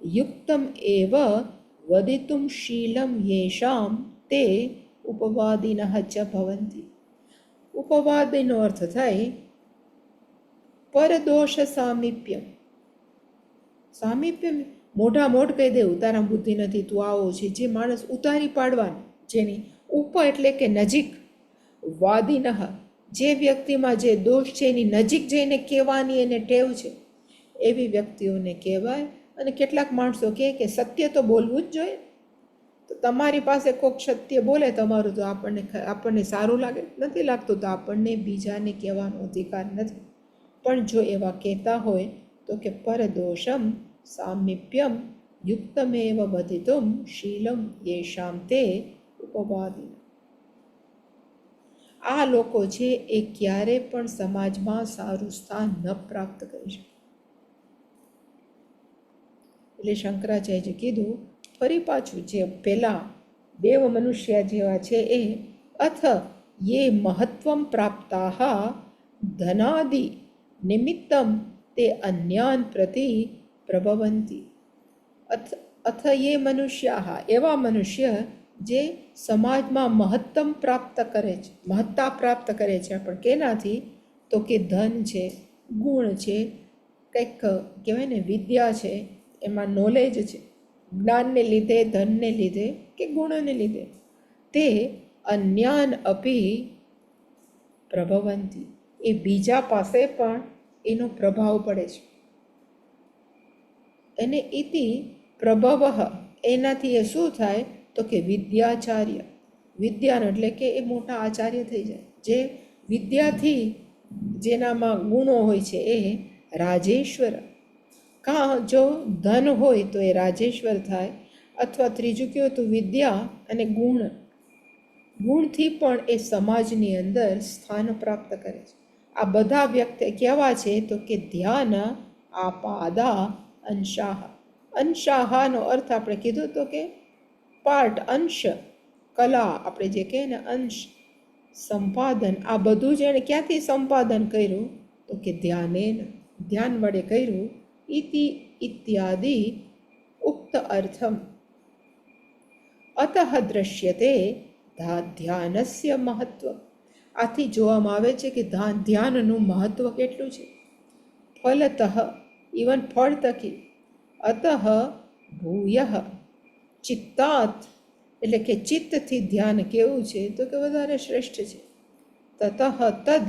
Speaker 2: યુક્તમ એવ વદિતુમ શીલમ યેષામ તે ઉપવાદિનઃ ચ ભવંતિ. ઉપવાદિનો અર્થ થાય પરદોષ સામીપ્ય. સામીપ્ય મોઢા મોઢ કહી દેવું તારા બુદ્ધિ નથી, તું આવો છે, જે માણસ ઉતારી પાડવાનું, જેની ઉપર એટલે કે નજીક. વાદિનઃ, જે વ્યક્તિમાં જે દોષ છે એની નજીક જઈને કહેવાની એને ટેવ છે, એવી વ્યક્તિઓને કહેવાય. અને કેટલાક માણસો કહે કે સત્ય તો બોલવું જ જોઈએ. તો તમારી પાસે કોઈક સત્ય બોલે તમારું, તો આપણને સારું લાગે, નથી લાગતું, તો આપણને બીજાને કહેવાનો અધિકાર નથી. પણ જો એવા કહેતા હોય તો કે પરદોષમ સામીપ્યમ યુક્તમેવ બધિતુમ શીલમ યેષામ તે ઉપવાદી. આ લોકો છે એ ક્યારે પણ સમાજમાં સારું સ્થાન ન પ્રાપ્ત કરી શકે. એટલે શંકરાચાર્યએ કીધું ફરી પાછું, જે પેલા દેવ મનુષ્ય જેવા છે એ અથ યે મહત્વમ પ્રાપ્તાહ ધનાદિ નિમિત્તમ તે અન્યાન પ્રતિ પ્રભવંતી. અથ યે મનુષ્યાહ, એવા મનુષ્ય જે સમાજમાં મહત્તમ પ્રાપ્ત કરે છે, મહત્તા પ્રાપ્ત કરે છે. પણ કેનાથી? તો કે ધન છે, ગુણ છે, કંઈક કહેવાય ને વિદ્યા છે, એમાં નોલેજ છે, જ્ઞાનને લીધે, ધનને લીધે કે ગુણને લીધે. તે અન્યાન અપી પ્રભવંતી, એ બીજા પાસે પણ એનો પ્રભાવ પડે છે. અને ઇતિ પ્રભવ, એનાથી એ શું થાય? તો કે વિદ્યાચાર્ય, વિદ્યાનો એટલે કે એ મોટા આચાર્ય થઈ જાય. જે વિદ્યાથી જેનામાં ગુણો હોય છે એ રાજેશ્વર. જો ધન હોય તો એ રાજેશ્વર થાય, અથવા ત્રીજું કહો તો વિદ્યા અને ગુણ, ગુણથી પણ એ સમાજની અંદર સ્થાન પ્રાપ્ત કરે છે. આ બધા વ્યક્તિ કેવા છે? તો કે ધ્યાન આપાદા અંશાહ. અંશાહાનો અર્થ આપણે કીધું તો કે પાર્ટ, અંશ, કલા, આપણે જે કહીએ ને અંશ, સંપાદન. આ બધું જ એણે ક્યાંથી સંપાદન કર્યું? તો કે ધ્યાનેન, ધ્યાન વડે કર્યું. ઇતિ ઇત્યાદિ ઉક્ત અર્થમ અતઃ દ્રશ્યતે ધ્યાનસ્ય મહત્વ. આથી જોવામાં આવે છે કે ધ્યાનનું મહત્વ કેટલું છે. ફલતઃ, ઇવન ફળ તકી. અતઃ ભૂયઃ ચિત્તાત, એટલે કે ચિત્તથી ધ્યાન કેવું છે? તો કે વધારે શ્રેષ્ઠ છે. તતઃ તદ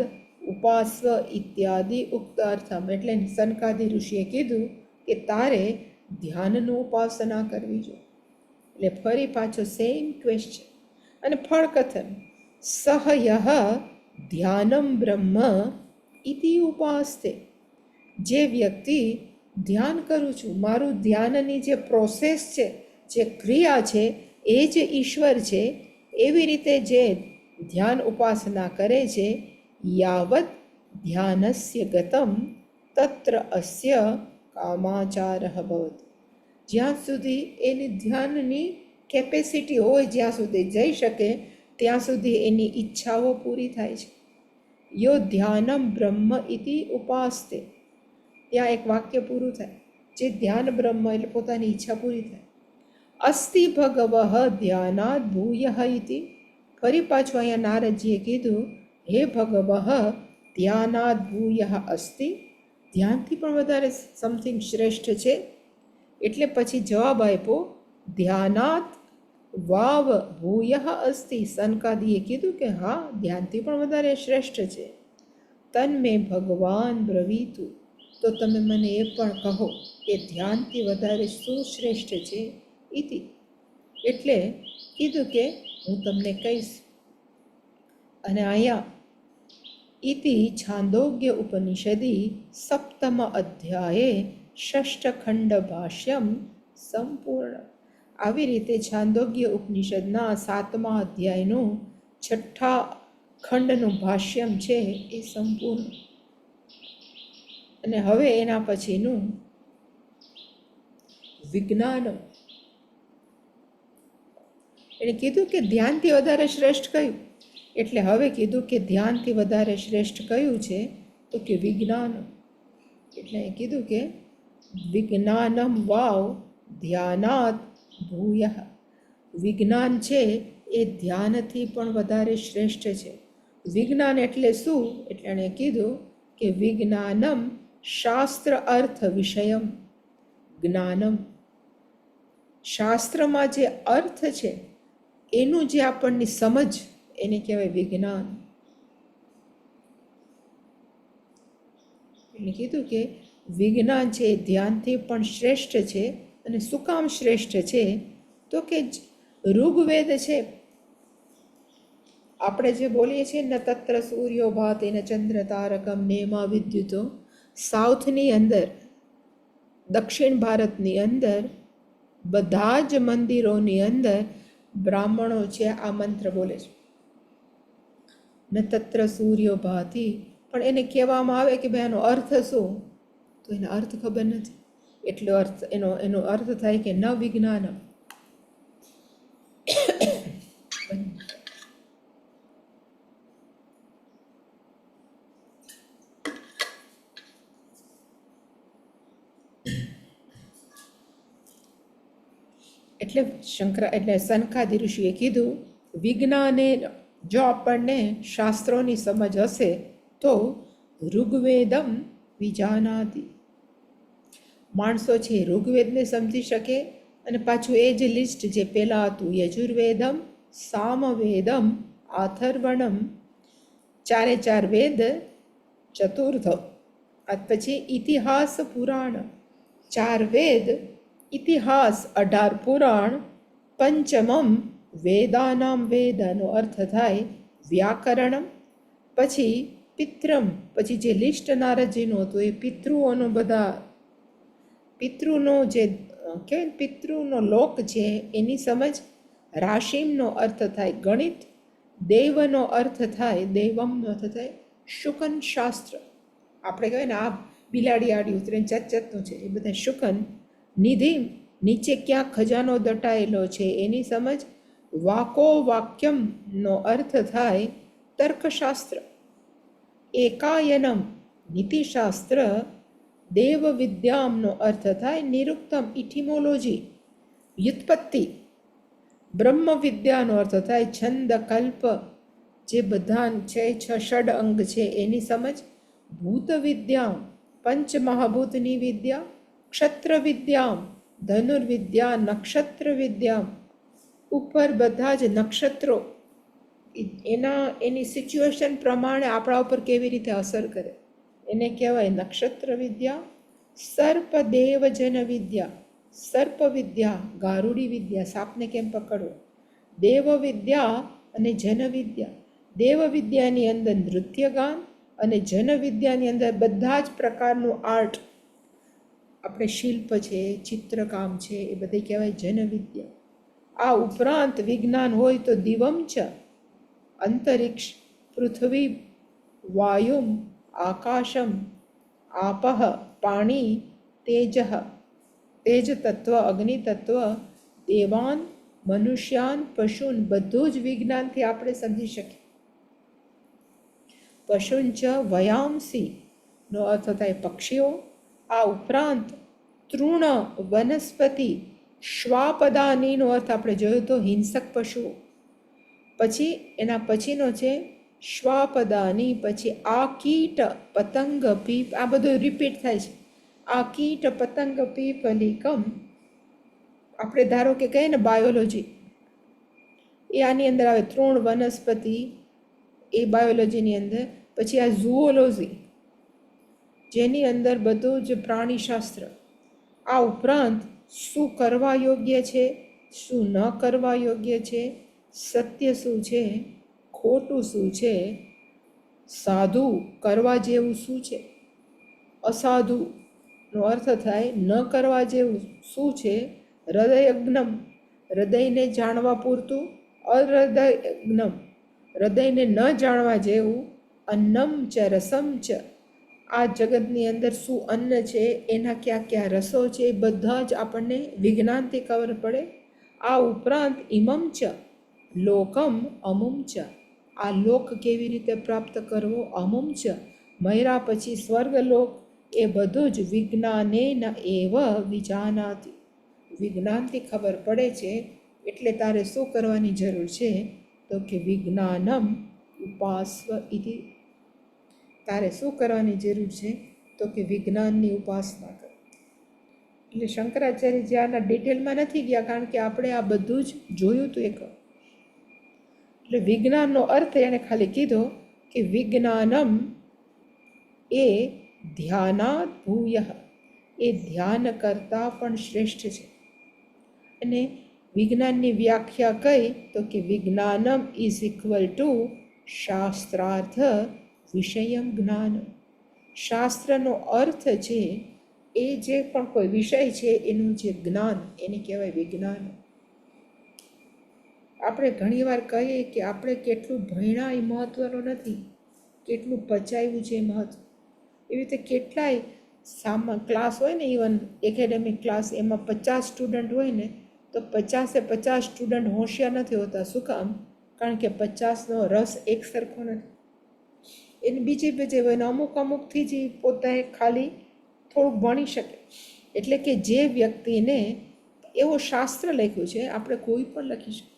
Speaker 2: ઉપાસ્વ ઇત્યાદિ ઉક્ત અર્થમ, એટલે સનકાદિ ઋષિએ કીધું કે તારે ધ્યાનનું ઉપાસના કરવી જોઈએ. એટલે ફરી પાછો સેમ ક્વેશ્ચન. અને ફળ કથન સહયઃ ધ્યાનમ બ્રહ્મ ઇતિ ઉપાસ્તે. જે વ્યક્તિ ધ્યાન કરું છું, મારું ધ્યાનની જે પ્રોસેસ છે, જે ક્રિયા છે, એ જ ઈશ્વર છે, એવી રીતે જે ધ્યાન ઉપાસના કરે છે, યાવત ધ્યાનસ્ય ગતમ તત્ર અસ્ય કામાચારઃ ભવતિ. જ્યાં સુધી એની ધ્યાનની કેપેસિટી હોય, જ્યાં સુધી જઈ શકે, ત્યાં સુધી એની ઈચ્છાઓ પૂરી થાય છે. યો ધ્યાનમ બ્રહ્મ ઇતિ ઉપાસ્તે, ત્યાં એક વાક્ય પૂરું થાય. જે ધ્યાન બ્રહ્મ એટલે પોતાની ઈચ્છા પૂરી થાય. અસ્તિ ભગવઃ ધ્યાનાદ ભૂયઃ ઇતિ. ફરી પાછું અહીંયા નારદજીએ કીધું, હે ભગવઃ ધ્યાનાદ ભૂયઃ અસ્તિ, ધ્યાનથી પણ વધારે સમથિંગ શ્રેષ્ઠ છે. એટલે પછી જવાબ આપ્યો, ધ્યાનાત વાવ ભૂયઃ અસ્તિ. સનકાદિએ કીધું કે હા, ધ્યાનથી પણ વધારે શ્રેષ્ઠ છે. તન્મે ભગવાન બ્રવીતુ, તો તમે મને એ પણ કહો કે ધ્યાનથી વધારે શું શ્રેષ્ઠ છે? ઇતિ, એટલે કીધું કે હું તમને કહીશ. અને અહીંયા ઇતિ છાંદોગ્ય ઉપનિષદી સપ્તમ અધ્યાયે ષષ્ઠખંડ ભાષ્યમ સંપૂર્ણ. આવી રીતે છાંદોગ્ય ઉપનિષદના 7મા અધ્યાયનું 6ઠ્ઠા ખંડનું ભાષ્યમ છે એ સંપૂર્ણ. અને હવે એના પછીનું વિજ્ઞાન. એને કીધું કે ધ્યાનથી વધારે શ્રેષ્ઠ કયું? એટલે હવે કીધું કે ધ્યાનથી વધારે શ્રેષ્ઠ કયું છે? તો કે વિજ્ઞાન. એટલે એ કીધું કે વિજ્ઞાનમ વાવ ધ્યાનાત ભૂયઃ. વિજ્ઞાન છે એ ધ્યાનથી પણ વધારે શ્રેષ્ઠ છે. વિજ્ઞાન એટલે શું? એટલે એણે કીધું કે વિજ્ઞાનમ શાસ્ત્ર અર્થ વિષયમ જ્ઞાનમ. શાસ્ત્રમાં જે અર્થ છે એનું જે આપણને સમજ, એને કહેવાય વિજ્ઞાન. એટલે કીધું કે વિજ્ઞાન છે એ ધ્યાનથી પણ શ્રેષ્ઠ છે. અને શું કામ શ્રેષ્ઠ છે? તો કે ઋગ્વેદ છે, આપણે જે બોલીએ છીએ ન તત્ર સૂર્યો ભાતિ ન ચંદ્ર તારકમ નેમા વિદ્યુતો, સાઉથની અંદર દક્ષિણ ભારતની અંદર બધા જ મંદિરોની અંદર બ્રાહ્મણો છે આ મંત્ર બોલે છે. ન તત્ર સૂર્યો ભાતિ, પણ એને કહેવામાં આવે કે ભાઈ આનો અર્થ શું, તો એનો અર્થ ખબર નથી. એટલો અર્થ એનો અર્થ થાય કે ન વિજ્ઞાન. એટલે સનકાદિ ઋષિએ કીધું વિજ્ઞાને, જો આપણને શાસ્ત્રોની સમજ હશે તો ઋગ્વેદમ વિજાનાતિ, માણસો છે ઋગ્વેદને સમજી શકે. અને પાછું એ જ લિસ્ટ જે પહેલાં હતું, યજુર્વેદમ, સામવેદમ, અથર્વણમ, 4 વેદ, ચતુર્થ, આ પછી ઇતિહાસ પુરાણ, 4 વેદ, ઇતિહાસ, 18 પુરાણ, પંચમમ વેદાનામ, વેદનો અર્થ થાય વ્યાકરણમ, પછી પિત્રમ, પછી જે લિસ્ટ નારદજીનું હતું એ પિતૃઓનો બધા પિતૃનો જે કહેવાય પિતૃનો લોક છે એની સમજ. રાશિમનો અર્થ થાય ગણિત, દૈવનો અર્થ થાય દૈવમનો અર્થ થાય શુકન શાસ્ત્ર. આપણે કહેવાય ને આ બિલાડી આડી ઉતરે જાતનું છે એ બધા શુકન. નિધિ, નીચે ક્યાં ખજાનો દટાયેલો છે એની સમજ. વાકો વાક્યમનો અર્થ થાય તર્કશાસ્ત્ર. એકાયનમ નીતિશાસ્ત્ર. દેવ વિદ્યામનો અર્થ થાય નિરુક્તમ, ઇટિમોલોજી, વ્યુત્પત્તિ. બ્રહ્મ વિદ્યાનો અર્થ થાય છંદ, કલ્પ, જે બધા છે ષડ અંગ છે એની સમજ. ભૂત વિદ્યામ, પંચ મહાભૂતની વિદ્યા. ક્ષત્ર વિદ્યામ, ધનુર્વિદ્યા, નક્ષત્ર વિદ્યામ, ઉપર બધા જ નક્ષત્રો એની સિચ્યુએશન પ્રમાણે આપણા ઉપર કેવી રીતે અસર કરે એને કહેવાય નક્ષત્ર વિદ્યા. સર્પ દેવ જન વિદ્યા, સર્પ વિદ્યા, ગારુડી વિદ્યા, સાપને કેમ પકડવો. દેવ વિદ્યા અને જન વિદ્યા. દેવ વિદ્યાની અંદર નૃત્યગાન અને જન વિદ્યાની અંદર બધા જ પ્રકારનું આર્ટ, આપણે શિલ્પ છે, ચિત્રકામ છે, એ બધી કહેવાય જન વિદ્યા. આ ઉપરાંત વિજ્ઞાન હોય તો દિવમ ચ, અંતરિક્ષ, પૃથ્વી, વાયુમ, આકાશમ, આપહ, પાણી, તેજ, તેજ તત્વ, અગ્નિ તત્વ, દેવાન, મનુષ્યાન, પશુન, બધું જ વિજ્ઞાનથી આપણે સમજી શકીએ. પશુંચ વયાંસી નો અર્થ થાય પક્ષીઓ. આ ઉપરાંત તૃણ, વનસ્પતિ, શ્વાપદાનીનો અર્થ આપણે જોયું તો હિંસક પશુઓ. પછી એના પછીનો છે શ્વાપદાની, પછી આ કીટ, પતંગ, પીપ, આ બધું રિપીટ થાય છે. આ કીટ, પતંગ, પીપલિકમ, આપણે ધારો કે કહીએ ને બાયોલોજી, એ આની અંદર આવે. તૃણ, વનસ્પતિ એ બાયોલોજીની અંદર. પછી આ ઝુઓલોજી, જેની અંદર બધું જ પ્રાણીશાસ્ત્ર. આ ઉપરાંત શું કરવા યોગ્ય છે, શું ન કરવા યોગ્ય છે, સત્ય શું છે, ખોટું શું છે, સાધુ કરવા જેવું શું છે, અસાધુનો અર્થ થાય ન કરવા જેવું શું છે, હૃદયજ્ઞમ, હૃદયને જાણવા પૂરતું, અહૃદયજ્ઞમ, હૃદયને ન જાણવા જેવું, અન્નમ ચ રસમ ચ, આ જગતની અંદર શું અન્ન છે, એના કયા કયા રસો છે, એ બધા જ આપણને વિજ્ઞાનથી ખબર પડે. આ ઉપરાંત ઇમમ ચ લોકમ, અમુમ ચ, આ લોક કેવી રીતે પ્રાપ્ત કરવો, અમુમ ચ, મર્યા પછી સ્વર્ગલોક, એ બધું જ વિજ્ઞાનેન એવ વિજાનાતિ, વિજ્ઞાનથી ખબર પડે છે. એટલે તારે શું કરવાની જરૂર છે, તો કે વિજ્ઞાનમ ઉપાસ્વ ઇતિ, તારે શું કરવાની જરૂર છે, તો કે વિજ્ઞાનની ઉપાસના કર. એટલે શંકરાચાર્યજી આના ડિટેલમાં નથી ગયા, કારણ કે આપણે આ બધું જ જોયું હતું એક. એટલે વિજ્ઞાનનો અર્થ એણે ખાલી કીધો કે વિજ્ઞાનમ એ ધ્યાનાત ભૂય, એ ધ્યાન કરતાં પણ શ્રેષ્ઠ છે. અને વિજ્ઞાનની વ્યાખ્યા કઈ, તો કે વિજ્ઞાનમ ઇઝ ઇક્વલ ટુ શાસ્ત્રાર્થ વિષયમ જ્ઞાન. શાસ્ત્રનો અર્થ છે એ જે પણ કોઈ વિષય છે એનું જે જ્ઞાન એને કહેવાય વિજ્ઞાન. આપણે ઘણીવાર કહીએ કે આપણે કેટલું ભણ્યા એ મહત્વનું નથી, કેટલું પચાવ્યું છે એ મહત્વ. એવી રીતે કેટલાય ક્લાસ હોય ને, ઇવન એકેડેમિક ક્લાસ, એમાં 50 સ્ટુડન્ટ હોય ને તો 50 સ્ટુડન્ટ હોશિયાર નથી હોતા. શું કામ? કારણ કે 50નો રસ એક સરખો નથી. એને બીજે હોય ને અમુકથી જ પોતે ખાલી થોડુંક ભણી શકે. એટલે કે જે વ્યક્તિને એવો શાસ્ત્ર લખ્યું છે, આપણે કોઈ પણ લખી શકીએ,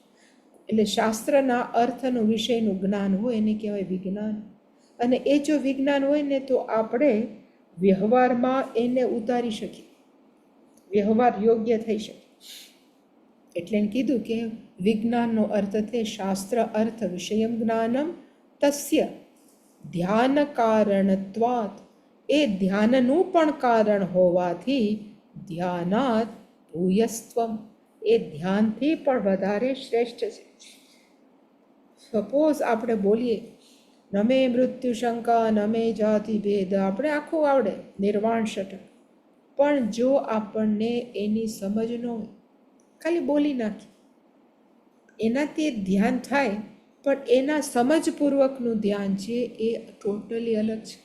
Speaker 2: એટલે શાસ્ત્રના અર્થનું વિષયનું જ્ઞાન હોય એને કહેવાય વિજ્ઞાન. અને એ જો વિજ્ઞાન હોય ને તો આપણે વ્યવહારમાં એને ઉતારી શકીએ, વ્યવહાર યોગ્ય થઈ શકે. એટલે એને કીધું કે વિજ્ઞાનનો અર્થ છે શાસ્ત્ર અર્થ વિષયમ જ્ઞાનમ તસ્ય ધ્યાન કારણત્વાત, એ ધ્યાનનું પણ કારણ હોવાથી ધ્યાનાત ભૂયસ્ત્વમ, એ ધ્યાનથી પણ વધારે શ્રેષ્ઠ છે. સપોઝ આપણે બોલીએ નમે મૃત્યુ શંકા નમે જાતિ ભેદ, આપણે આખું આવડે નિર્વાણ ષટક, પણ જો આપણને એની સમજ ન હોય, ખાલી બોલી નાખી, એનાથી ધ્યાન થાય, પણ એના સમજપૂર્વકનું ધ્યાન છે એ ટોટલી અલગ છે.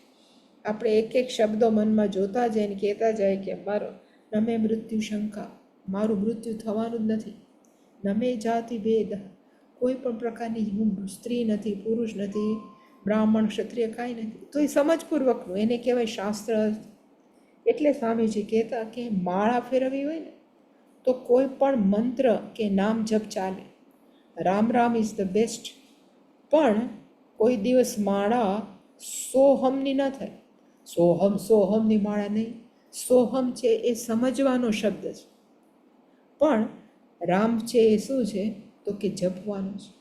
Speaker 2: આપણે એક શબ્દો મનમાં જોતા જાય ને કહેતા જાય કે મારો નમે મૃત્યુ શંકા, મારું મૃત્યુ થવાનું જ નથી. નમે જાતિ ભેદ, કોઈ પણ પ્રકારની હું સ્ત્રી નથી, પુરુષ નથી, બ્રાહ્મણ ક્ષત્રિય કાંઈ નથી, તો એ સમજપૂર્વકનું એને કહેવાય શાસ્ત્ર. એટલે સ્વામીજી કહેતા કે માળા ફેરવવી હોય ને તો કોઈ પણ મંત્ર કે નામ જપ ચાલે, Ram Ram is the best, પણ કોઈ દિવસ માળા સોહમની ન થાય. સોહમની માળા નહીં. સોહમ છે એ સમજવાનો શબ્દ છે, પણ રામ છે એ શું છે તો કે જપવાનું છે.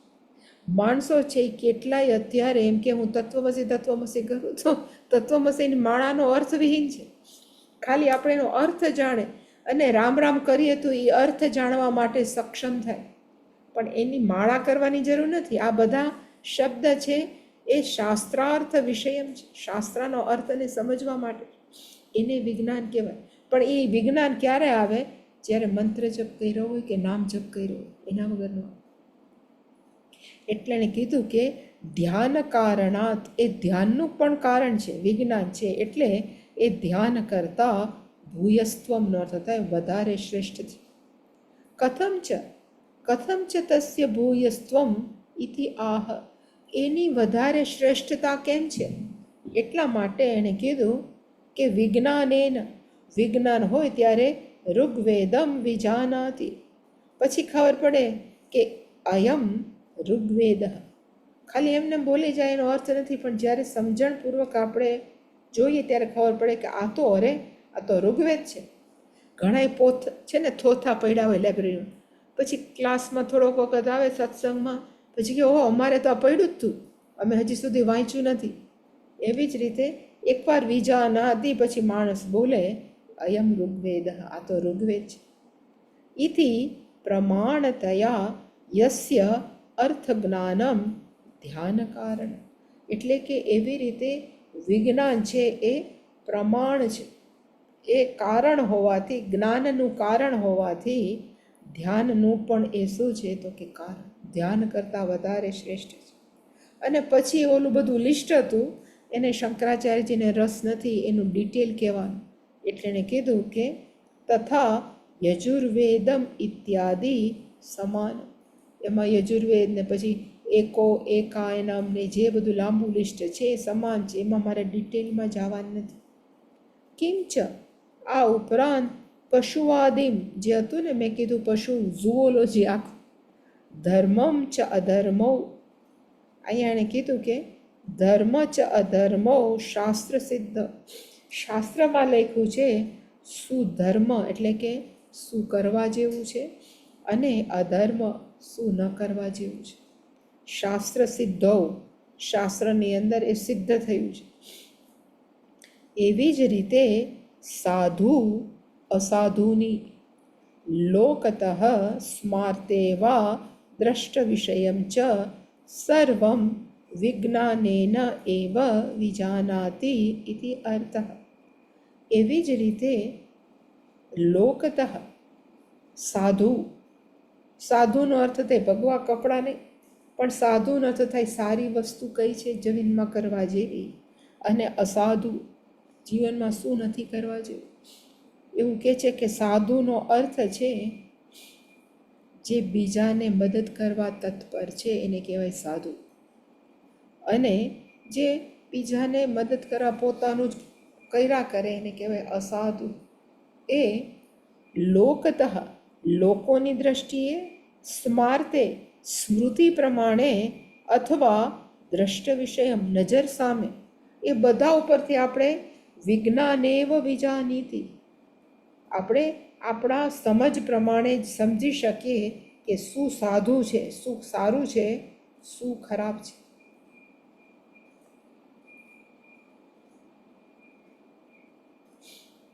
Speaker 2: માણસો છે એ કેટલાય અત્યારે એમ કે હું તત્વમસી કરું, તો તત્વમસીની માળાનો અર્થ વિહીન છે. ખાલી આપણે એનો અર્થ જાણે અને રામ રામ કરીએ તો એ અર્થ જાણવા માટે સક્ષમ થાય, પણ એની માળા કરવાની જરૂર નથી. આ બધા શબ્દ છે એ શાસ્ત્રાર્થ વિષયમ છે, શાસ્ત્રનો અર્થને સમજવા માટે, એને વિજ્ઞાન કહેવાય. પણ એ વિજ્ઞાન ક્યારે આવે? જ્યારે મંત્ર જપ કર્યો હોય કે નામ જપ કર્યો હોય, એના વગરનો. એટલે એને કીધું કે ધ્યાન કારણાત, એ ધ્યાનનું પણ કારણ છે, વિજ્ઞાન છે. એટલે એ ધ્યાન કરતા ભૂયસ્ત્વમનો અર્થ થાય વધારે શ્રેષ્ઠ છે. કથમ ચ તસ્ય ભૂયસ્ત્વમ ઇતિ આહ, એની વધારે શ્રેષ્ઠતા કેમ છે? એટલા માટે એણે કીધું કે વિજ્ઞાનેન, વિજ્ઞાન હોય ત્યારે ઋગ્વેદમ વિજાનાતિ, પછી ખબર પડે કે અયમ ઋગ્વેદ. ખાલી એમને બોલી જાય એનો અર્થ નથી, પણ જ્યારે સમજણપૂર્વક આપણે જોઈએ ત્યારે ખબર પડે કે આ તો ઋગ્વેદ છે. ઘણા પોથ છે ને થોથા પડ્યા હોય લાઇબ્રેરીમાં, પછી ક્લાસમાં થોડોક વખત આવે સત્સંગમાં, પછી કે ઓહો અમારે તો આ પડ્યું જ હતું, અમે હજી સુધી વાંચ્યું નથી. એવી જ રીતે એકવાર વિજાનાતિ પછી માણસ બોલે અયમ ઋગ્વેદ, આ તો ઋગ્વેદ છે. ઇતિ પ્રમાણતયા યસ્ય અર્થ જ્ઞાનમ ધ્યાન કારણ, એટલે કે એવી રીતે વિજ્ઞાન છે એ પ્રમાણ છે, એ કારણ હોવાથી, જ્ઞાનનું કારણ હોવાથી ધ્યાનનું પણ એ શું છે તો કે કારણ, ધ્યાન કરતાં વધારે શ્રેષ્ઠ છે. અને પછી ઓલું બધું લિસ્ટ હતું, એને શંકરાચાર્યજીને રસ નથી એનું ડિટેલ કહેવાનું, એટલે એને કીધું કે તથા યજુર્વેદમ ઇત્યાદિ સમાન. એમાં યજુર્વેદ ને પછી એકાયનમ ને જે બધું લાંબુ લિસ્ટ છે એ સમાન છે, એમાં મારે ડિટેલમાં જવાનું નથી. કિંચ, આ ઉપરાંત પશુવાદિમ, જે હતું ને મેં કીધું પશુ ઝુઓલોજી આખું, ધર્મમ ચ અધર્મો, અહીંયા એણે કીધું કે ધર્મ ચ અધર્મો શાસ્ત્ર સિદ્ધ, શાસ્ત્રમાં લખ્યું છે શું ધર્મ એટલે કે શું કરવા જેવું છે, અને અધર્મ શું ન કરવા જેવું છે. શાસ્ત્ર સિદ્ધો, શાસ્ત્રની અંદર એ સિદ્ધ થયું છે. એવી જ રીતે સાધુ અસાધુની લોકતઃ સ્માર્તે વા દ્રષ્ટ વિષયમ ચ સર્વમ વિજ્ઞાનેન એવ વિજાનાતિ ઇતિ અર્થઃ. એવી જ રીતે લોકતઃ સાધુ, સાધુનો અર્થ થાય ભગવા કપડાં નહીં, પણ સાધુનો અર્થ થાય સારી વસ્તુ કઈ છે જમીનમાં કરવા જેવી, અને અસાધુ જીવનમાં શું નથી કરવા જેવું. એવું કહે છે કે સાધુનો અર્થ છે જે બીજાને મદદ કરવા તત્પર છે એને કહેવાય સાધુ, અને જે બીજાને મદદ કરવા પોતાનું જ કર્યા કરે એને કહેવાય અસાધુ. એ લોકતઃ લોકોની દ્રષ્ટિએ, સ્માર્તે સ્મૃતિ પ્રમાણે, અથવા દ્રષ્ટ વિષયમ નજર સામે, એ બધા ઉપરથી આપણે વિજ્ઞાનેવ વિજાનીતિ, આપણે આપણા સમજ પ્રમાણે જ સમજી શકીએ કે શું સાધુ છે, શું સારું છે, શું ખરાબ છે.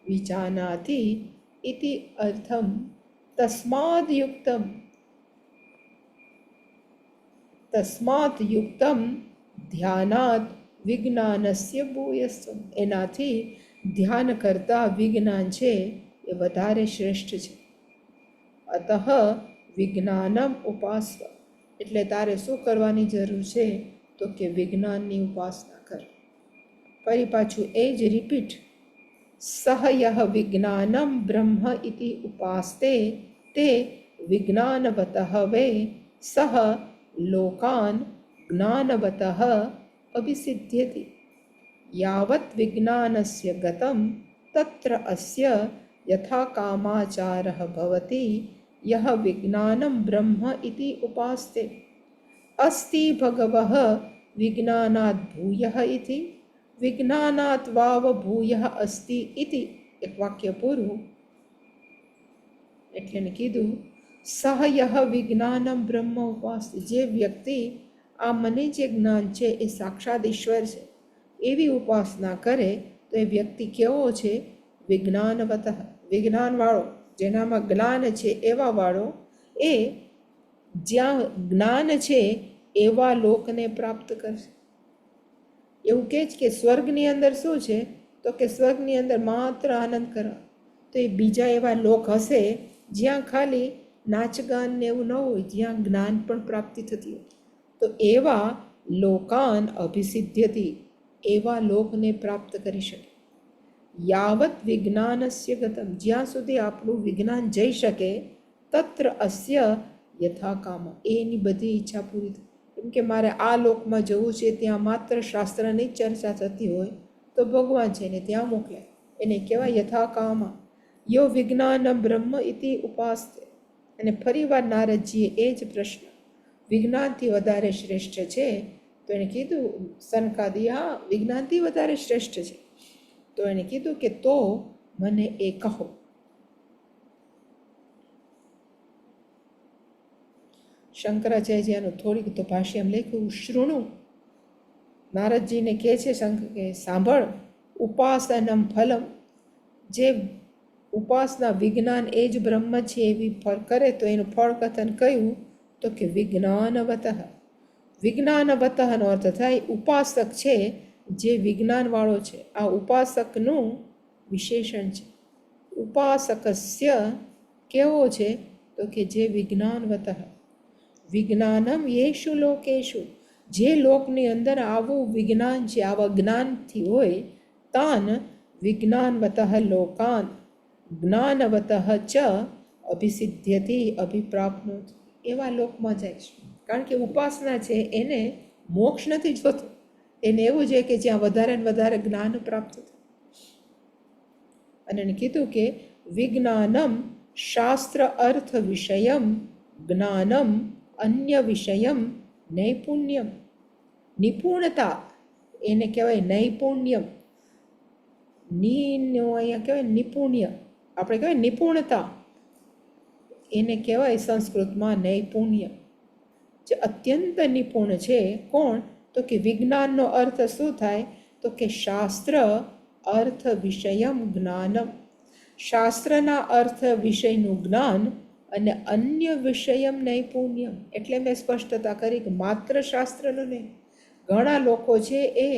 Speaker 2: વિજાનાતિ ઇતિ અર્થમ તસ્માદ યુક્તમ ધ્યાનાત વિજ્ઞાનસ્ય ભૂયસ્વ, એનાથી ધ્યાન કરતાં વિજ્ઞાન છે એ વધારે શ્રેષ્ઠ છે. અતઃ વિજ્ઞાનમ ઉપાસવ, એટલે તારે શું કરવાની જરૂર છે તો કે વિજ્ઞાનની ઉપાસના કર. ફરી પાછું એ જ રિપીટ, સહ યહ વિજ્ઞાનમ બ્રહ્મ ઇતિ ઉપાસ્તે તે વિજ્ઞાનવતઃ વે સહ લોકાન જ્ઞાનવતઃ અભિસિદ્ધ્યતિ. યાવત વિજ્ઞાનસ્ય ગતમ તત્ર અસ્ય યથા કામાચારઃ ભવતિ યહ વિજ્ઞાનમ બ્રહ્મ ઇતિ ઉપાસ્તે. અસ્તિ ભગવઃ વિજ્ઞાનાદ ભૂયઃ ઇતિ વિજ્ઞાનાત વાવ ભૂયઃ અસ્તિ ઇતિ. એક વાક્ય પૂરું. એટલે એને કીધું સહ યહ વિજ્ઞાનમ બ્રહ્મ ઉપાસ્તે, જે વ્યક્તિ આ મને જે જ્ઞાન છે એ સાક્ષાત ઈશ્વર છે એવી ઉપાસના કરે તો એ વ્યક્તિ કેવો છે? વિજ્ઞાનવતઃ, વિજ્ઞાનવાળો, જેનામાં જ્ઞાન છે એવા વાળો, એ જ્યાં જ્ઞાન છે એવા લોકને પ્રાપ્ત કરશે. એવું કહે છે કે સ્વર્ગની અંદર શું છે તો કે સ્વર્ગની અંદર માત્ર આનંદ કરવા, તો એ બીજા એવા લોક હશે જ્યાં ખાલી નાચગાન ને એવું ન હોય, જ્યાં જ્ઞાન પણ પ્રાપ્તિ થતી હોય. તો એવા લોકાન અભિસિદ્ધ્યતિ, એવા લોકને પ્રાપ્ત કરી શકે. યાવત વિજ્ઞાનસ્ય ગતમ, જ્યાં સુધી આપણું વિજ્ઞાન જઈ શકે, તત્ર અસ્ય યથા કામ, એની બધી ઈચ્છા પૂરી થાય. કેમ કે મારે આ લોકમાં જવું છે, ત્યાં માત્ર શાસ્ત્રની ચર્ચા થતી હોય તો ભગવાન છે એને ત્યાં મોકલે, એને કહેવાય યથા કામ. યો વિજ્ઞાનમ બ્રહ્મ ઇતિ ઉપાસ્તે. અને ફરીવાર નારદજીએ એ જ પ્રશ્ન, વિજ્ઞાનથી વધારે શ્રેષ્ઠ છે? તો એને કીધું સનકાદી, હા વિજ્ઞાનથી વધારે શ્રેષ્ઠ છે. તો એને કીધું કે તો મને એ કહો. શંકરાચાર્યનું થોડીક તો ભાષ્યમ લખ્યું, શૃણુ, નારદજીને કહે છે શંકર કે સાંભળ, ઉપાસનમ ફલમ, જે ઉપાસના વિજ્ઞાન એ જ બ્રહ્મ છે એવી ફળ કરે તો એનું ફળ કથન કયું તો કે વિજ્ઞાનવતઃ. વિજ્ઞાનવતઃનો અર્થ થાય ઉપાસક છે જે વિજ્ઞાનવાળો છે. આ ઉપાસકનું વિશેષણ છે. ઉપાસકસ્ય કેવો છે તો કે જે વિજ્ઞાનવતઃ. વિજ્ઞાનમ યેષુ લોકેશુ, જે લોકની અંદર આવું વિજ્ઞાન છે, આવા જ્ઞાનથી હોય, તાન વિજ્ઞાનવતઃ લોકાન જ્ઞાનવતઃ ચ અભિસિદ્ધ્યતિ અભિપ્રાપ્નોતિ, એવા લોકમાં જાય છે. કારણ કે ઉપાસના છે એને મોક્ષ નથી જોતો, એને એવું છે કે જ્યાં વધારે ને વધારે જ્ઞાન પ્રાપ્ત થાય. અને એને કીધું કે વિજ્ઞાનમ શાસ્ત્ર અર્થ વિષયમ જ્ઞાનમ અન્ય વિષયમ નૈપુણ્યમ. નિપુણતા એને કહેવાય નૈપુણ્યમ. અહીંયા કહેવાય નિપુણ્ય, આપણે કહેવાય નિપુણતા, એને કહેવાય સંસ્કૃતમાં નૈપુણ્ય. જે અત્યંત નિપુણ છે કોણ તો કે વિજ્ઞાનનો અર્થ શું થાય તો કે શાસ્ત્ર અર્થ વિષયમ જ્ઞાનમ, શાસ્ત્રના અર્થ વિષયનું જ્ઞાન, અને અન્ય વિષયમ નૈપુણ્યમ, એટલે મેં સ્પષ્ટતા કરી કે માત્ર શાસ્ત્રનું નહીં. ઘણા લોકો છે એ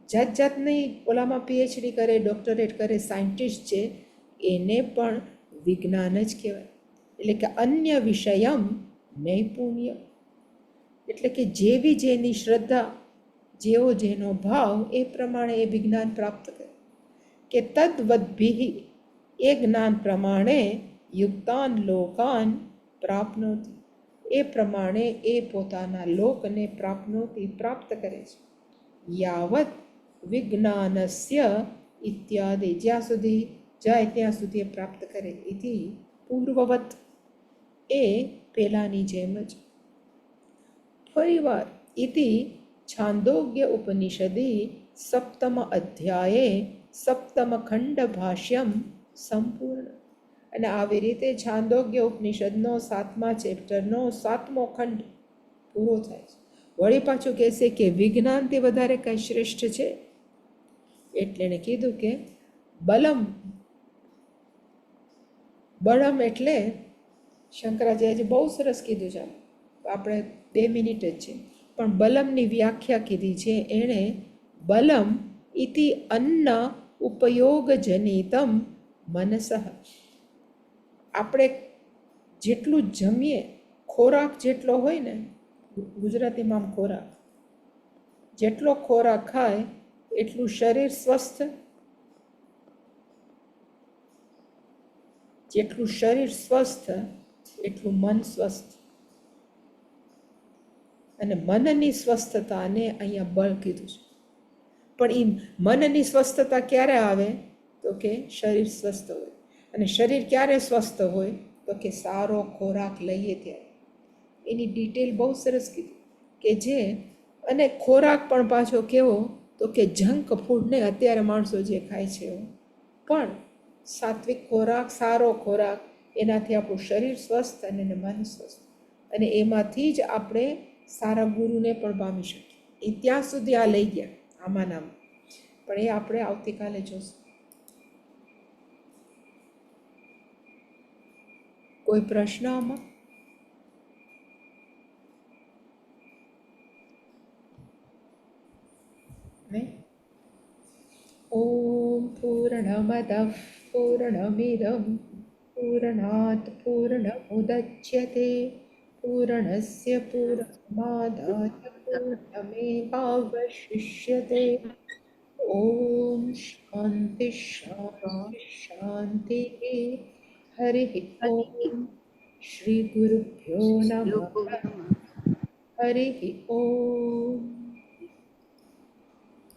Speaker 2: જાત જાતની ઓલામાં પીએચડી કરે, ડોક્ટરેટ કરે, સાયન્ટિસ્ટ છે, એને પણ વિજ્ઞાન જ કહેવાય. એટલે કે અન્ય વિષયમ નૈપુણ્ય, એટલે કે જેવી જેની શ્રદ્ધા, જેવો જેનો ભાવ, એ પ્રમાણે એ વિજ્ઞાન પ્રાપ્ત કરે. કે તદ્વદ્ભિ, એ જ્ઞાન પ્રમાણે યુક્તાન લોકાન પ્રાપ્નોતિ, એ પ્રમાણે એ પોતાના લોકને પ્રાપ્ત કરે છે. યાવત વિજ્ઞાનસ્ય ઇત્યાદિ, જ્યાં સુધી જાય ત્યાં સુધી એ પ્રાપ્ત કરે. ઇતિ પૂર્વવત, એ પહેલાંની જેમ જ. ફરીવાર ઇતિ છાંદોગ્ય ઉપનિષદી સપ્તમ અધ્યાયે સપ્તમ ખંડ ભાષ્યમ સંપૂર્ણ. અને આવી રીતે છાંદોગ્ય ઉપનિષદનો 7મા ચેપ્ટરનો 7મો ખંડ પૂરો થાય છે. વળી પાછું કહેશે કે વિજ્ઞાનથી વધારે કંઈ શ્રેષ્ઠ છે. એટલે એણે કીધું કે બળમ એટલે શંકરાચાર્યજી બહુ સરસ કીધું છે. આપણે 2 મિનિટ જ છે, પણ બલમની વ્યાખ્યા કીધી છે એણે. બલમ ઇતિ અન્ન ઉપયોગ જનિતમ મનસઃ. આપણે જેટલું જમીએ, ખોરાક જેટલો હોય ને, ગુજરાતીમાં આમ ખોરાક, જેટલો ખોરાક ખાય એટલું શરીર સ્વસ્થ, જેટલું શરીર સ્વસ્થ એટલું મન સ્વસ્થ. અને મનની સ્વસ્થતાને અહીંયા બળ કીધું છે. પણ એ મનની સ્વસ્થતા ક્યારે આવે? તો કે શરીર સ્વસ્થ હોય. અને શરીર ક્યારે સ્વસ્થ હોય? તો કે સારો ખોરાક લઈએ ત્યારે. એની ડિટેલ બહુ સરસ કીધી કે જે, અને ખોરાક પણ પાછો કેવો? તો કે જંક ફૂડને અત્યારે માણસો જે ખાય છે એવો. પણ સાત્વિક ખોરાક, સારો ખોરાક, એનાથી આપણું શરીર સ્વસ્થ અને મન સ્વસ્થ. અને એમાંથી જ આપણે સારા ગુરુને પણ પામી શકીએ. એ ત્યાં સુધી આ લઈ ગયા આમાં નામ, પણ એ આપણે આવતીકાલે જોશું. કોઈ પ્રશ્ન આમાં? ઓમ પૂર્ણમદ પૂર્ણમિદં પૂર્ણાત પૂર્ણમુદચ્યતે પૂર્ણસ્ય પૂર્ણમાદાય પૂર્ણમેવાવશિષ્યતે. ઓમ શાંતિ શાંતિ શાંતિ. હરિ ઓમ. શ્રી ગુરુભ્યો નમઃ. હરિ ઓમ.